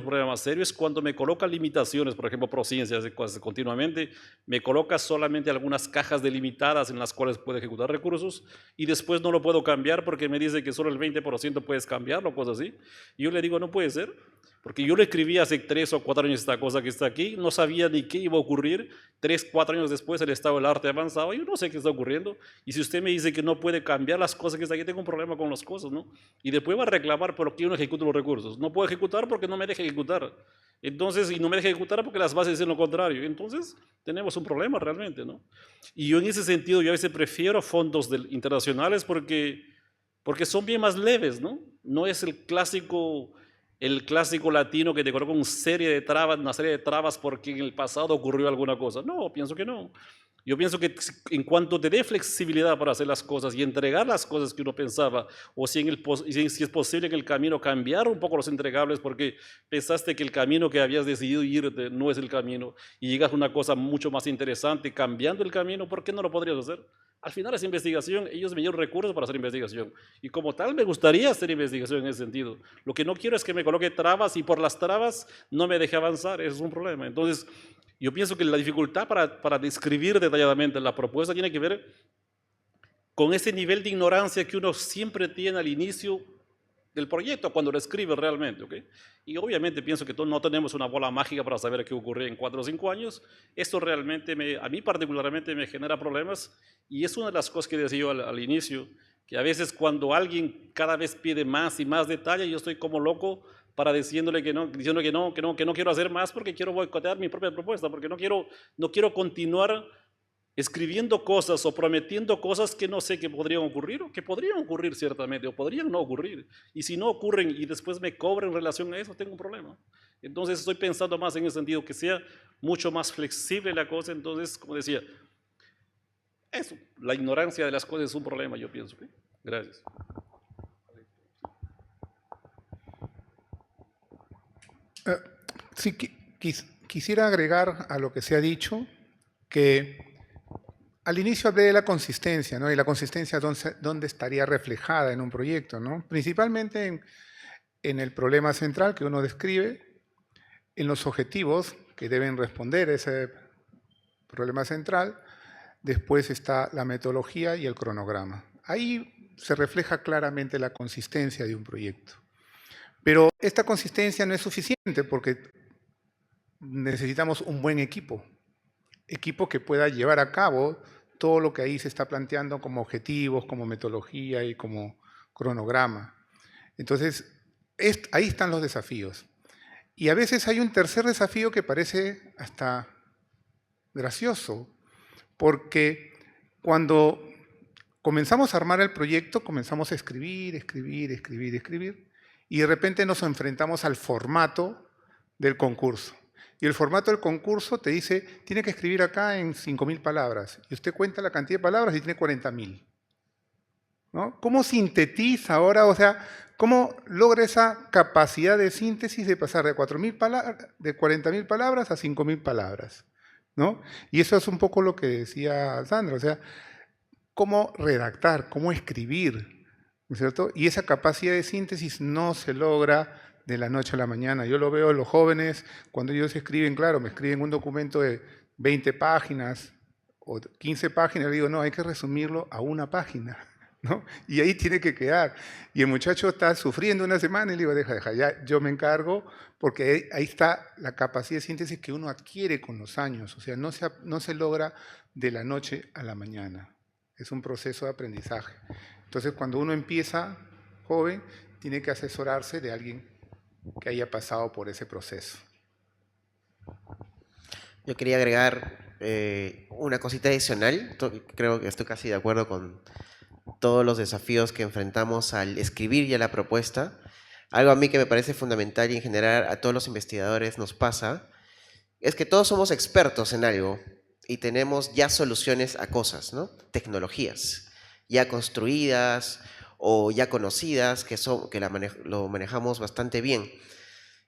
problema más serio es cuando me colocan limitaciones, por ejemplo, Prociencia hace cosas continuamente, me coloca solamente algunas cajas delimitadas en las cuales puedo ejecutar recursos y después no lo puedo cambiar porque me dice que solo el 20% puedes cambiarlo, cosas así. Y yo le digo, no puede ser, porque yo lo escribí hace 3 o 4 años esta cosa que está aquí, no sabía ni qué iba a ocurrir, 3, 4 años después el estado del arte avanzado, yo no sé qué está ocurriendo, y si usted me dice que no puede cambiar las cosas que está aquí, tengo un problema con las cosas, ¿no? Y después va a reclamar por qué yo no ejecuto los recursos. No puedo ejecutar porque no me deja ejecutar. Entonces, y no me deja ejecutar porque las bases dicen lo contrario. Entonces, tenemos un problema realmente, ¿no? Y yo en ese sentido, yo a veces prefiero fondos internacionales porque son bien más leves, ¿no? No es el clásico latino que te coloca una serie de trabas porque en el pasado ocurrió alguna cosa. No, pienso que no. Yo pienso que en cuanto te dé flexibilidad para hacer las cosas y entregar las cosas que uno pensaba, o si es posible en el camino cambiar un poco los entregables porque pensaste que el camino que habías decidido irte no es el camino y llegas a una cosa mucho más interesante cambiando el camino, ¿por qué no lo podrías hacer? Al final es investigación, ellos me dieron recursos para hacer investigación y como tal me gustaría hacer investigación en ese sentido. Lo que no quiero es que me coloque trabas y por las trabas no me deje avanzar, eso es un problema. Entonces, yo pienso que la dificultad para describir detalladamente la propuesta tiene que ver con ese nivel de ignorancia que uno siempre tiene al inicio del proyecto, cuando lo escribe realmente, ¿ok? Y obviamente pienso que no tenemos una bola mágica para saber qué ocurre en 4 o 5 años. Esto realmente, a mí particularmente me genera problemas y es una de las cosas que decía yo al inicio, que a veces cuando alguien cada vez pide más y más detalle, yo estoy como loco para diciéndole que no quiero hacer más porque quiero boicotear mi propia propuesta, porque no quiero continuar escribiendo cosas o prometiendo cosas que no sé que podrían ocurrir o que podrían ocurrir ciertamente o podrían no ocurrir. Y si no ocurren y después me cobran en relación a eso, tengo un problema. Entonces estoy pensando más en el sentido que sea mucho más flexible la cosa. Entonces, como decía, eso, la ignorancia de las cosas es un problema, yo pienso. ¿Okay? Gracias. Sí, quisiera agregar a lo que se ha dicho que al inicio hablé de la consistencia, ¿no? Y la consistencia dónde estaría reflejada en un proyecto, ¿no? Principalmente en el problema central que uno describe, En los objetivos que deben responder ese problema central, después está la metodología y el cronograma. Ahí se refleja claramente la consistencia de un proyecto. Pero esta consistencia no es suficiente porque necesitamos un buen equipo que pueda llevar a cabo todo lo que ahí se está planteando como objetivos, como metodología y como cronograma. Entonces, ahí están los desafíos. Y a veces hay un tercer desafío que parece hasta gracioso, porque cuando comenzamos a armar el proyecto, comenzamos a escribir, y de repente nos enfrentamos al formato del concurso. Y el formato del concurso te dice, tiene que escribir acá en 5.000 palabras. Y usted cuenta la cantidad de palabras y tiene 40.000. ¿No? ¿Cómo sintetiza ahora? O sea, ¿cómo logra esa capacidad de síntesis de pasar de 40.000 palabras a 5.000 palabras? ¿No? Y eso es un poco lo que decía Sandra, o sea, cómo redactar, cómo escribir, ¿no es cierto? Y esa capacidad de síntesis no se logra de la noche a la mañana. Yo lo veo en los jóvenes, cuando ellos escriben, claro, me escriben un documento de 20 páginas o 15 páginas, le digo, no, hay que resumirlo a una página, ¿no? Y ahí tiene que quedar. Y el muchacho está sufriendo una semana y le digo, deja, ya yo me encargo, porque ahí está la capacidad de síntesis que uno adquiere con los años, o sea, no se logra de la noche a la mañana. Es un proceso de aprendizaje. Entonces, cuando uno empieza joven, tiene que asesorarse de alguien que haya pasado por ese proceso. Yo quería agregar una cosita adicional. Creo que estoy casi de acuerdo con todos los desafíos que enfrentamos al escribir ya la propuesta. Algo a mí que me parece fundamental y en general a todos los investigadores nos pasa, es que todos somos expertos en algo y tenemos ya soluciones a cosas, ¿no? Tecnologías ya construidas o ya conocidas que lo manejamos bastante bien.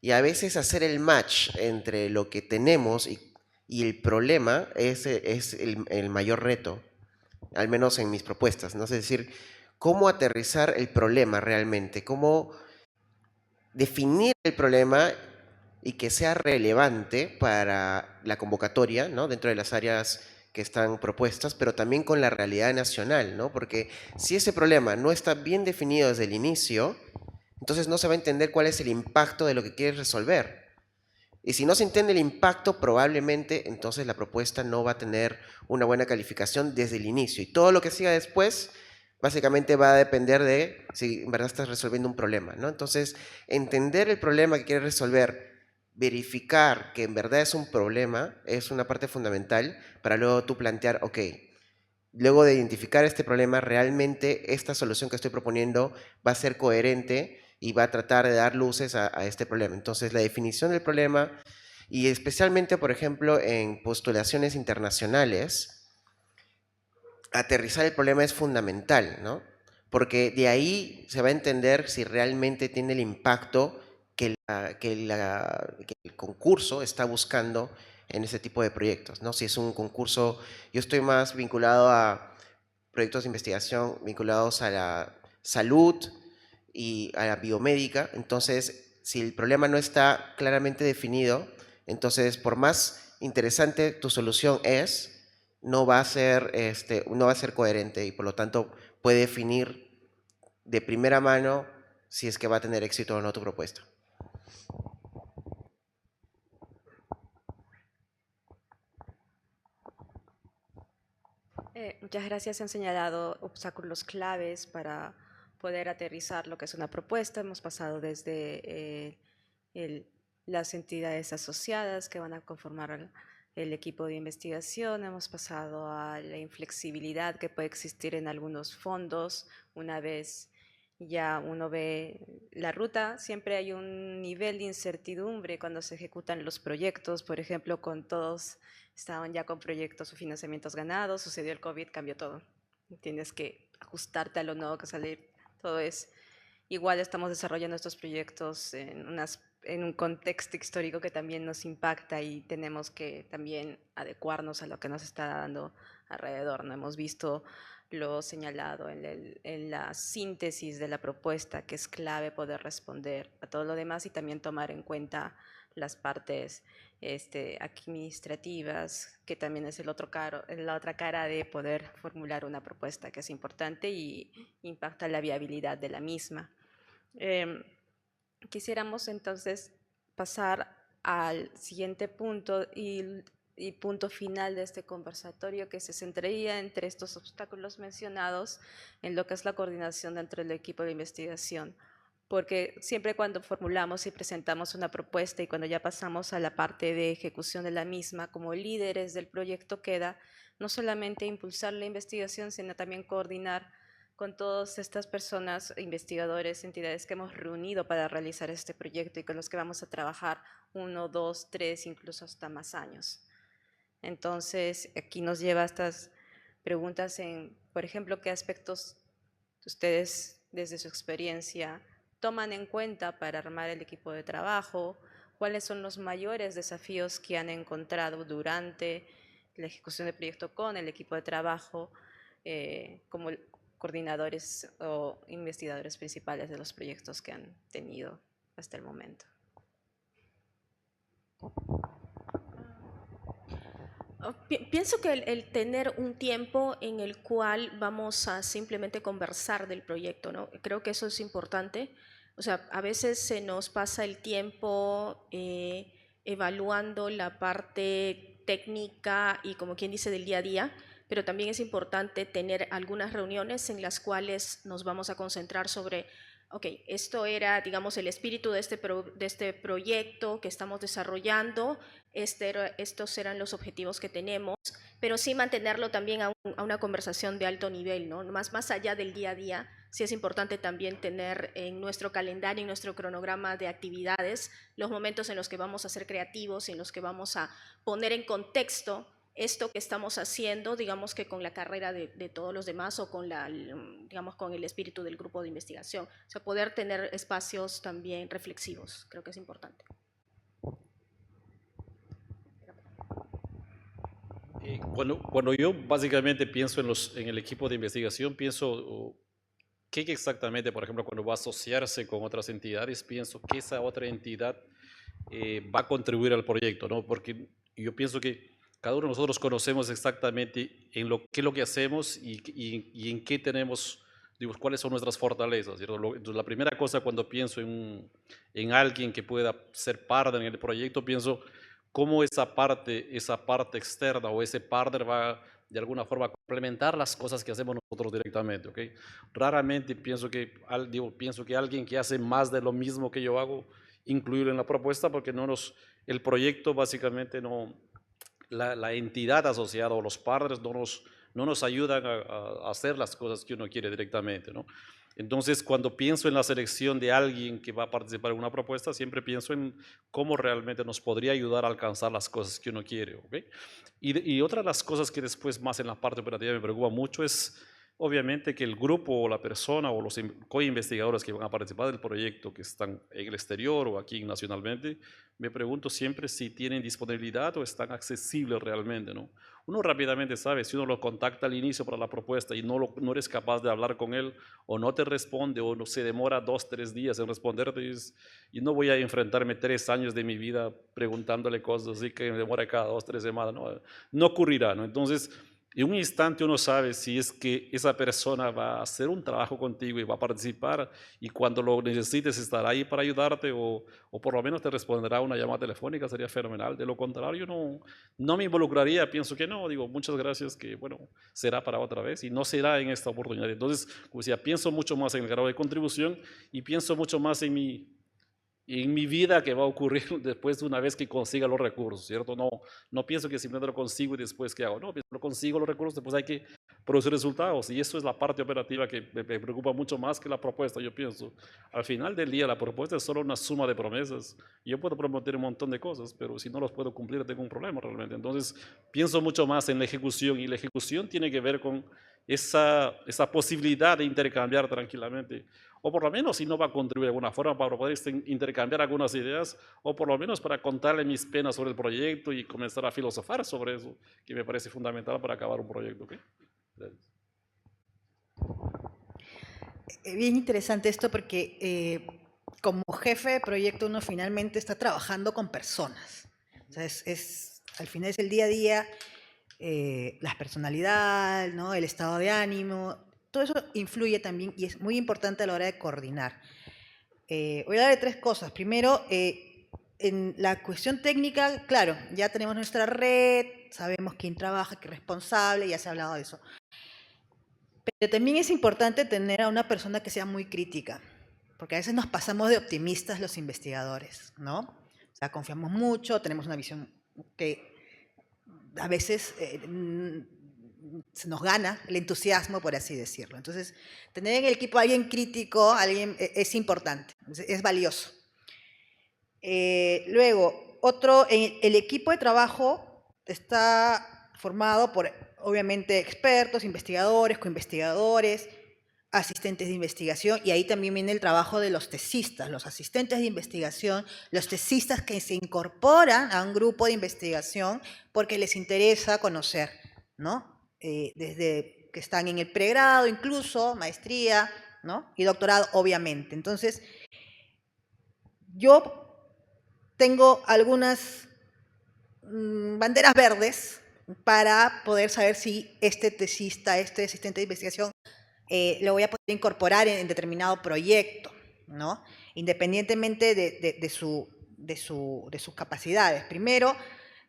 Y a veces hacer el match entre lo que tenemos y el problema es el mayor reto, al menos en mis propuestas, ¿no? Es decir, cómo aterrizar el problema realmente, cómo definir el problema y que sea relevante para la convocatoria, ¿no? Dentro de las áreas que están propuestas, pero también con la realidad nacional, ¿no? Porque si ese problema no está bien definido desde el inicio, entonces no se va a entender cuál es el impacto de lo que quieres resolver. Y si no se entiende el impacto, probablemente entonces la propuesta no va a tener una buena calificación desde el inicio. Y todo lo que siga después, básicamente va a depender de si en verdad estás resolviendo un problema, ¿no? Entonces, entender el problema que quieres resolver, verificar que en verdad es un problema, es una parte fundamental para luego tú plantear, ok, luego de identificar este problema, realmente esta solución que estoy proponiendo va a ser coherente y va a tratar de dar luces a este problema. Entonces, la definición del problema, y especialmente, por ejemplo, en postulaciones internacionales, aterrizar el problema es fundamental, ¿no? Porque de ahí se va a entender si realmente tiene el impacto que el concurso está buscando en ese tipo de proyectos, ¿no? Si es un concurso, yo estoy más vinculado a proyectos de investigación vinculados a la salud y a la biomédica, entonces si el problema no está claramente definido, entonces por más interesante tu solución no va a ser, no va a ser coherente y por lo tanto puede definir de primera mano si es que va a tener éxito o no tu propuesta. Muchas gracias. Han señalado obstáculos claves para poder aterrizar lo que es una propuesta. Hemos pasado desde las entidades asociadas que van a conformar el equipo de investigación, hemos pasado a la inflexibilidad que puede existir en algunos fondos. Una vez ya uno ve la ruta, siempre hay un nivel de incertidumbre cuando se ejecutan los proyectos. Por ejemplo, con todos estaban ya con proyectos o financiamientos ganados, sucedió el COVID, cambió todo. Tienes que ajustarte a lo nuevo que salir. Todo es igual. Estamos desarrollando estos proyectos en un contexto histórico que también nos impacta y tenemos que también adecuarnos a lo que nos está dando alrededor. No hemos visto lo señalado en la síntesis de la propuesta, que es clave poder responder a todo lo demás y también tomar en cuenta las partes administrativas, que también es la otra cara de poder formular una propuesta que es importante y impacta la viabilidad de la misma. Quisiéramos entonces pasar al siguiente punto y punto final de este conversatorio, que se centraría entre estos obstáculos mencionados en lo que es la coordinación dentro del equipo de investigación. Porque siempre cuando formulamos y presentamos una propuesta y cuando ya pasamos a la parte de ejecución de la misma, como líderes del proyecto queda no solamente impulsar la investigación, sino también coordinar con todas estas personas, investigadores, entidades que hemos reunido para realizar este proyecto y con los que vamos a trabajar 1, 2, 3, incluso hasta más años. Entonces, aquí nos lleva a estas preguntas en, por ejemplo, qué aspectos ustedes, desde su experiencia, toman en cuenta para armar el equipo de trabajo, cuáles son los mayores desafíos que han encontrado durante la ejecución del proyecto con el equipo de trabajo, como coordinadores o investigadores principales de los proyectos que han tenido hasta el momento. Pienso que el tener un tiempo en el cual vamos a simplemente conversar del proyecto, ¿no? Creo que eso es importante. O sea, a veces se nos pasa el tiempo evaluando la parte técnica y, como quien dice, del día a día, pero también es importante tener algunas reuniones en las cuales nos vamos a concentrar sobre, ok, esto era, digamos, el espíritu de este proyecto que estamos desarrollando, estos eran los objetivos que tenemos, pero sí mantenerlo también a una conversación de alto nivel, ¿no? Más allá del día a día, sí es importante también tener en nuestro calendario, en nuestro cronograma de actividades, los momentos en los que vamos a ser creativos, en los que vamos a poner en contexto esto que estamos haciendo, digamos que con la carrera de todos los demás o con digamos, con el espíritu del grupo de investigación. O sea, poder tener espacios también reflexivos, creo que es importante. Cuando yo básicamente pienso en el equipo de investigación, pienso qué exactamente, por ejemplo, cuando va a asociarse con otras entidades, pienso que esa otra entidad va a contribuir al proyecto, ¿no? Porque yo pienso que cada uno de nosotros conocemos exactamente qué es lo que hacemos y en qué tenemos, digamos, cuáles son nuestras fortalezas, ¿cierto? Entonces, la primera cosa cuando pienso en alguien que pueda ser partner en el proyecto, pienso cómo esa parte externa o ese partner va de alguna forma a complementar las cosas que hacemos nosotros directamente, ¿ok? Raramente pienso que alguien que hace más de lo mismo que yo hago, incluirlo en la propuesta, porque el proyecto básicamente la entidad asociada o los partners no nos ayudan a hacer las cosas que uno quiere directamente, ¿no? Entonces, cuando pienso en la selección de alguien que va a participar en una propuesta, siempre pienso en cómo realmente nos podría ayudar a alcanzar las cosas que uno quiere, ¿ok? Y otra de las cosas que después más en la parte operativa me preocupa mucho es, obviamente, que el grupo o la persona o los co-investigadores que van a participar del proyecto, que están en el exterior o aquí nacionalmente, me pregunto siempre si tienen disponibilidad o están accesibles realmente, ¿no? Uno rápidamente sabe, si uno lo contacta al inicio para la propuesta y no eres capaz de hablar con él, o no te responde, o no se demora 2, 3 días en responderte, y no voy a enfrentarme 3 años de mi vida preguntándole cosas así que me demora cada 2, 3 semanas, no ocurrirá, ¿no? Entonces, en un instante uno sabe si es que esa persona va a hacer un trabajo contigo y va a participar, y cuando lo necesites estará ahí para ayudarte, o por lo menos te responderá una llamada telefónica, sería fenomenal. De lo contrario, no me involucraría, pienso que no, digo muchas gracias, que bueno, será para otra vez y no será en esta oportunidad. Entonces, como decía, pienso mucho más en el grado de contribución y pienso mucho más en mi vida que va a ocurrir después de una vez que consiga los recursos, ¿cierto? No pienso que simplemente lo consigo y después ¿qué hago? No, lo consigo los recursos, después hay que producir resultados, y eso es la parte operativa que me preocupa mucho más que la propuesta, yo pienso. Al final del día la propuesta es solo una suma de promesas. Yo puedo prometer un montón de cosas, pero si no los puedo cumplir tengo un problema realmente. Entonces pienso mucho más en la ejecución, y la ejecución tiene que ver con esa posibilidad de intercambiar tranquilamente, o por lo menos si no va a contribuir de alguna forma para poder intercambiar algunas ideas, o por lo menos para contarle mis penas sobre el proyecto y comenzar a filosofar sobre eso, que me parece fundamental para acabar un proyecto. ¿Okay? Gracias. Bien interesante esto porque como jefe de proyecto uno finalmente está trabajando con personas. O sea, al final es el día a día, la personalidad, ¿no? El estado de ánimo, todo eso influye también y es muy importante a la hora de coordinar. Voy a hablar de 3 cosas. Primero, en la cuestión técnica, claro, ya tenemos nuestra red, sabemos quién trabaja, qué responsable, ya se ha hablado de eso. Pero también es importante tener a una persona que sea muy crítica, porque a veces nos pasamos de optimistas los investigadores, ¿no? O sea, confiamos mucho, tenemos una visión que a veces se nos gana el entusiasmo, por así decirlo. Entonces, tener en el equipo a alguien crítico, es importante, es valioso. Luego, el equipo de trabajo está formado por, obviamente, expertos, investigadores, coinvestigadores, asistentes de investigación, y ahí también viene el trabajo de los tesistas, los asistentes de investigación, los tesistas que se incorporan a un grupo de investigación porque les interesa conocer, ¿no? Desde que están en el pregrado, incluso, maestría, ¿no? Y doctorado, obviamente. Entonces, yo tengo algunas banderas verdes para poder saber si este tesista, este asistente de investigación, lo voy a poder incorporar en determinado proyecto, ¿no? Independientemente de sus capacidades. Primero,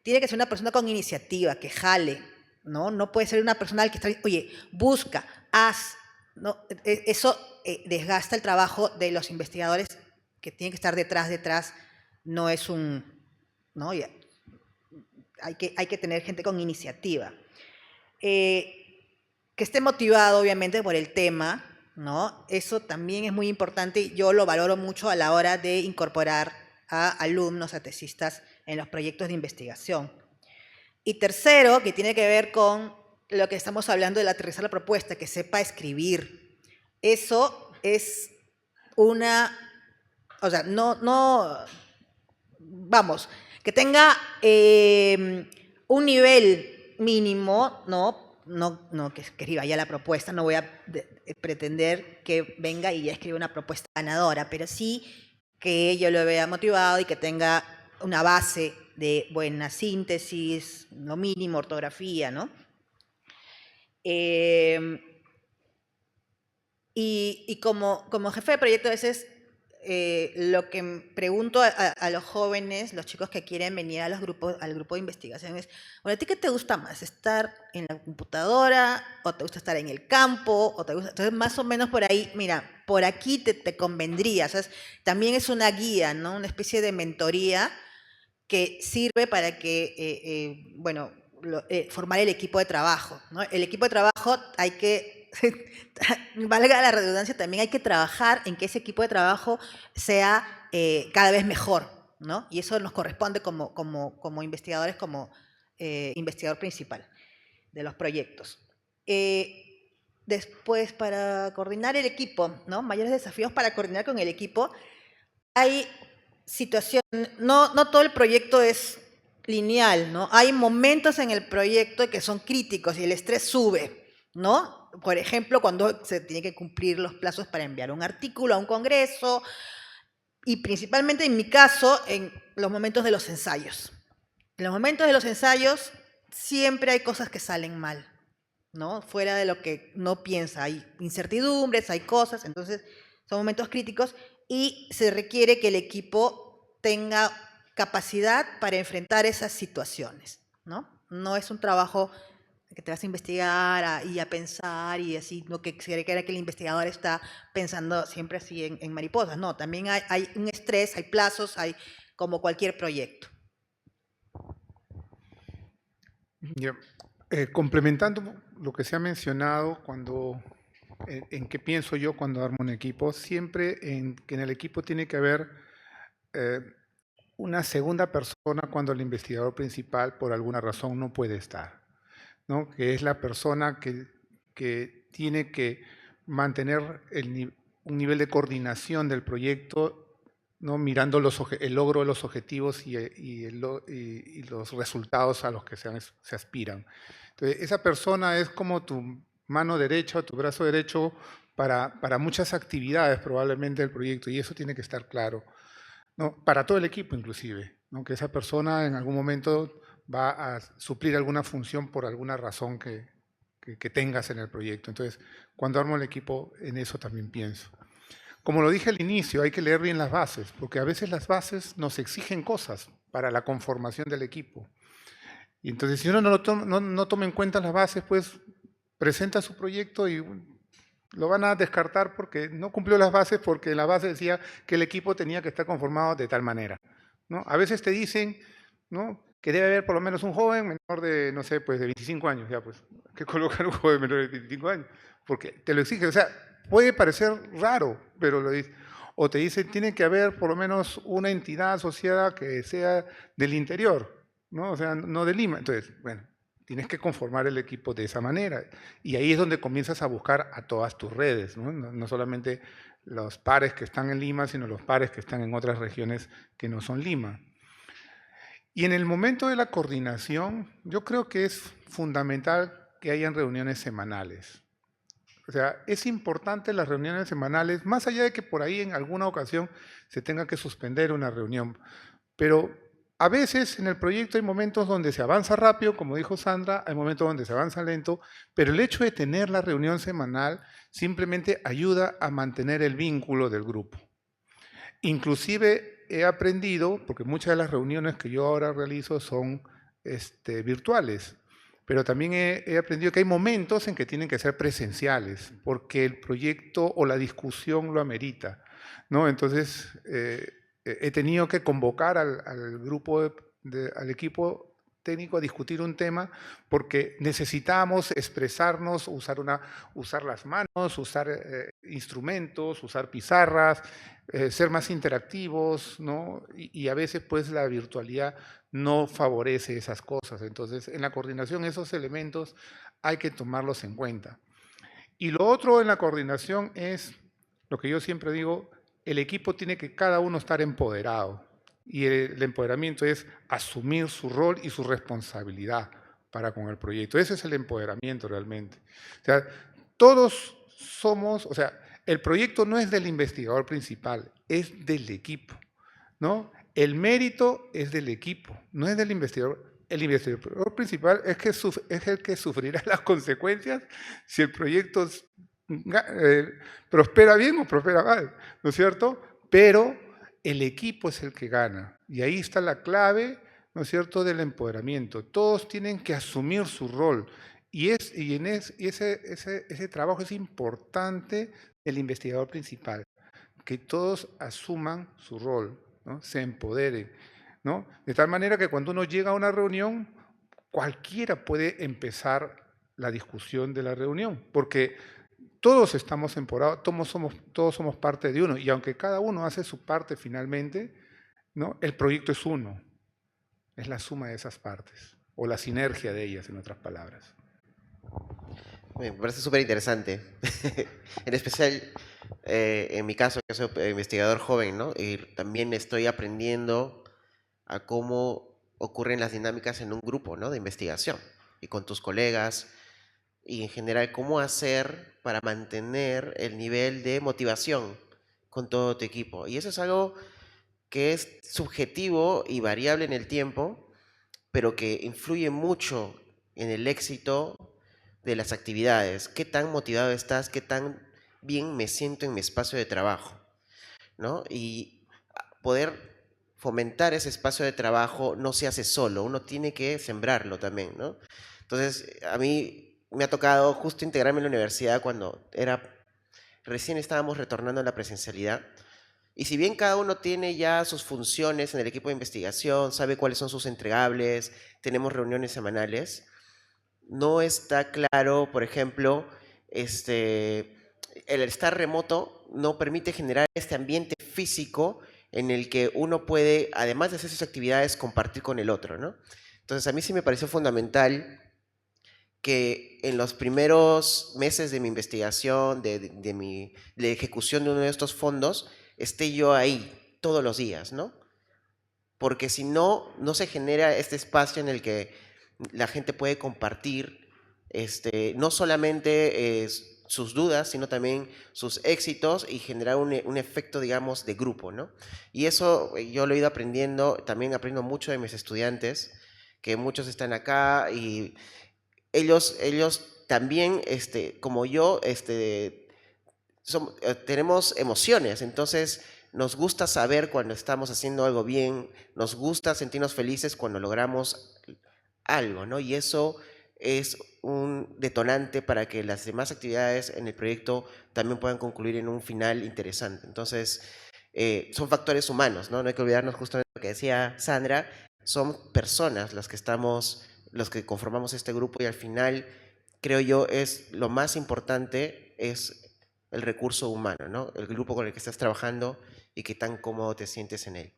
tiene que ser una persona con iniciativa, que jale, ¿no? No puede ser una persona que está, oye, busca, haz, ¿no? Eso desgasta el trabajo de los investigadores que tienen que estar detrás, no es ¿no? Hay que tener gente con iniciativa. Que esté motivado, obviamente, por el tema, ¿no? Eso también es muy importante y yo lo valoro mucho a la hora de incorporar a alumnos, a tesistas en los proyectos de investigación. Y tercero, que tiene que ver con lo que estamos hablando del aterrizar la propuesta, que sepa escribir. Eso es o sea, vamos, que tenga un nivel mínimo, no que escriba ya la propuesta, no voy a pretender que venga y ya escriba una propuesta ganadora, pero sí que yo lo vea motivado y que tenga una base de buena síntesis, lo mínimo, ortografía, ¿no? Y como jefe de proyecto a veces lo que pregunto a los jóvenes, los chicos que quieren venir al grupo de investigación es, bueno, ¿a ti qué te gusta más? ¿Estar en la computadora o te gusta estar en el campo? Entonces, más o menos por ahí, mira, por aquí te convendría. O sea, también es una guía, ¿no? Una especie de mentoría que sirve para que, bueno, formar el equipo de trabajo, ¿no? El equipo de trabajo hay que valga la redundancia, también hay que trabajar en que ese equipo de trabajo sea cada vez mejor, ¿no? Y eso nos corresponde como investigadores, como investigador principal de los proyectos. Después, para coordinar el equipo, ¿no? Mayores desafíos para coordinar con el equipo. Hay situaciones, no todo el proyecto es lineal, ¿no? Hay momentos en el proyecto que son críticos y el estrés sube, ¿no? Por ejemplo, cuando se tiene que cumplir los plazos para enviar un artículo a un congreso y principalmente en mi caso, en los momentos de los ensayos. En los momentos de los ensayos siempre hay cosas que salen mal, ¿no? Fuera de lo que no piensa. Hay incertidumbres, hay cosas, entonces son momentos críticos y se requiere que el equipo tenga capacidad para enfrentar esas situaciones, ¿no? No es un trabajo que te vas a investigar y a pensar y así, no que se cree que el investigador está pensando siempre así en mariposas. No, también hay un estrés, hay plazos, hay como cualquier proyecto. Yeah. Complementando lo que se ha mencionado, en qué pienso yo cuando armo un equipo, siempre que en el equipo tiene que haber una segunda persona cuando el investigador principal por alguna razón no puede estar, ¿no? Que es la persona que tiene que mantener un nivel de coordinación del proyecto, ¿no? Mirando el logro de los objetivos y los resultados a los que se aspiran. Entonces, esa persona es como tu mano derecha o tu brazo derecho para muchas actividades probablemente del proyecto, y eso tiene que estar claro, ¿no? Para todo el equipo inclusive, ¿no? Que esa persona en algún momento va a suplir alguna función por alguna razón que tengas en el proyecto. Entonces, cuando armo el equipo, en eso también pienso. Como lo dije al inicio, hay que leer bien las bases, porque a veces las bases nos exigen cosas para la conformación del equipo. Y entonces, si uno no toma en cuenta las bases, pues presenta su proyecto y lo van a descartar porque no cumplió las bases, porque la base decía que el equipo tenía que estar conformado de tal manera, ¿no? A veces te dicen, ¿no?, que debe haber por lo menos un joven menor de, no sé, pues de 25 años, ya pues, que colocar un joven menor de 25 años, porque te lo exige, o sea, puede parecer raro, pero lo dice. O te dicen, tiene que haber por lo menos una entidad asociada que sea del interior, ¿no? O sea, no de Lima. Entonces, bueno, tienes que conformar el equipo de esa manera. Y ahí es donde comienzas a buscar a todas tus redes, ¿no? No solamente los pares que están en Lima, sino los pares que están en otras regiones que no son Lima. Y en el momento de la coordinación, yo creo que es fundamental que hayan reuniones semanales. O sea, es importante las reuniones semanales, más allá de que por ahí en alguna ocasión se tenga que suspender una reunión. Pero a veces en el proyecto hay momentos donde se avanza rápido, como dijo Sandra, hay momentos donde se avanza lento, pero el hecho de tener la reunión semanal simplemente ayuda a mantener el vínculo del grupo. Inclusive he aprendido, porque muchas de las reuniones que yo ahora realizo son virtuales, pero también he aprendido que hay momentos en que tienen que ser presenciales, porque el proyecto o la discusión lo amerita, ¿no? Entonces, he tenido que convocar al grupo, al equipo técnico a discutir un tema porque necesitamos expresarnos, usar las manos, usar instrumentos, usar pizarras, ser más interactivos, ¿no? Y a veces pues la virtualidad no favorece esas cosas. Entonces, en la coordinación esos elementos hay que tomarlos en cuenta. Y lo otro en la coordinación es, lo que yo siempre digo, el equipo tiene que cada uno estar empoderado. Y el empoderamiento es asumir su rol y su responsabilidad para con el proyecto. Ese es el empoderamiento realmente. O sea, todos somos, o sea, el proyecto no es del investigador principal, es del equipo, ¿no? El mérito es del equipo, no es del investigador. El investigador principal es el que sufrirá las consecuencias si el proyecto prospera bien o prospera mal, ¿no es cierto? Pero el equipo es el que gana. Y ahí está la clave, ¿no es cierto?, del empoderamiento. Todos tienen que asumir su rol. Ese trabajo es importante del investigador principal, que todos asuman su rol, ¿no?, se empoderen, ¿no? De tal manera que cuando uno llega a una reunión, cualquiera puede empezar la discusión de la reunión, porque todos estamos empoderados, todos somos parte de uno, y aunque cada uno hace su parte finalmente, ¿no?, el proyecto es uno, es la suma de esas partes, o la sinergia de ellas, en otras palabras. Me parece súper interesante. En especial, en mi caso, que soy investigador joven, ¿no? Y también estoy aprendiendo a cómo ocurren las dinámicas en un grupo, ¿no?, de investigación, y con tus colegas, y en general cómo hacer para mantener el nivel de motivación con todo tu equipo. Y eso es algo que es subjetivo y variable en el tiempo, pero que influye mucho en el éxito de las actividades. ¿Qué tan motivado estás? ¿Qué tan bien me siento en mi espacio de trabajo? ¿No? Y poder fomentar ese espacio de trabajo no se hace solo, uno tiene que sembrarlo también, ¿no? Entonces, a mí me ha tocado justo integrarme en la universidad cuando recién estábamos retornando a la presencialidad. Y si bien cada uno tiene ya sus funciones en el equipo de investigación, sabe cuáles son sus entregables, tenemos reuniones semanales, no está claro, por ejemplo, el estar remoto no permite generar este ambiente físico en el que uno puede, además de hacer sus actividades, compartir con el otro, ¿no? Entonces, a mí sí me pareció fundamental que en los primeros meses de mi investigación, de ejecución de uno de estos fondos, esté yo ahí todos los días, ¿no? Porque si no, no se genera este espacio en el que la gente puede compartir, no solamente sus dudas, sino también sus éxitos y generar un efecto, digamos, de grupo, ¿no? Y eso yo lo he ido aprendiendo, también aprendo mucho de mis estudiantes, que muchos están acá y ellos también, como yo, tenemos emociones, entonces nos gusta saber cuando estamos haciendo algo bien, nos gusta sentirnos felices cuando logramos algo, ¿no? Y eso es un detonante para que las demás actividades en el proyecto también puedan concluir en un final interesante. Entonces, son factores humanos, ¿no? No hay que olvidarnos justamente de lo que decía Sandra, son personas las que estamos, los que conformamos este grupo y al final, creo yo, es lo más importante, es el recurso humano, ¿no? El grupo con el que estás trabajando y qué tan cómodo te sientes en él.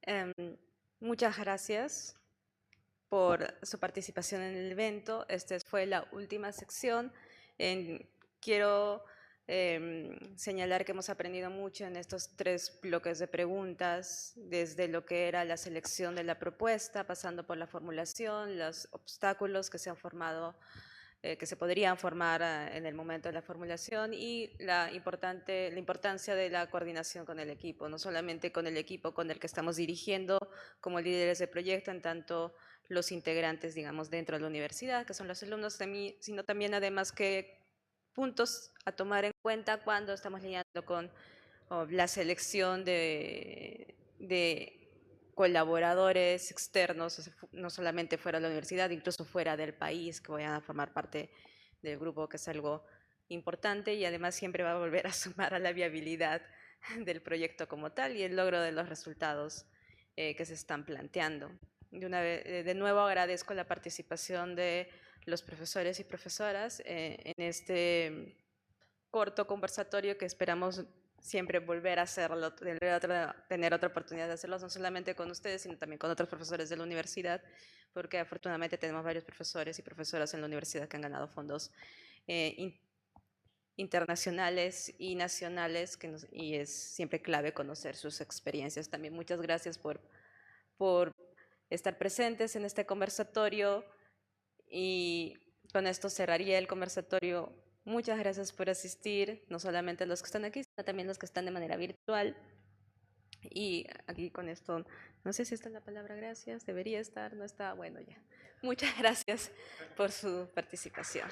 Em, Muchas gracias por su participación en el evento. Esta fue la última sección. Quiero señalar que hemos aprendido mucho en estos 3 bloques de preguntas, desde lo que era la selección de la propuesta, pasando por la formulación, los obstáculos que se han formado, que se podrían formar en el momento de la formulación y la importancia de la coordinación con el equipo, no solamente con el equipo con el que estamos dirigiendo como líderes de proyecto, en tanto los integrantes, digamos, dentro de la universidad, que son los alumnos de mí, sino también además que puntos a tomar en cuenta cuando estamos lidiando con la selección de colaboradores externos, o sea, no solamente fuera de la universidad, incluso fuera del país, que vayan a formar parte del grupo, que es algo importante y además siempre va a volver a sumar a la viabilidad del proyecto como tal y el logro de los resultados que se están planteando. De nuevo agradezco la participación de los profesores y profesoras en este corto conversatorio que esperamos siempre volver a hacerlo, tener otra oportunidad de hacerlo, no solamente con ustedes, sino también con otros profesores de la universidad, porque afortunadamente tenemos varios profesores y profesoras en la universidad que han ganado fondos internacionales y nacionales, y es siempre clave conocer sus experiencias. También muchas gracias por estar presentes en este conversatorio y con esto cerraría el conversatorio. Muchas gracias por asistir, no solamente los que están aquí, sino también los que están de manera virtual. Y aquí con esto, no sé si está la palabra gracias, debería estar, no está, bueno ya. Muchas gracias por su participación.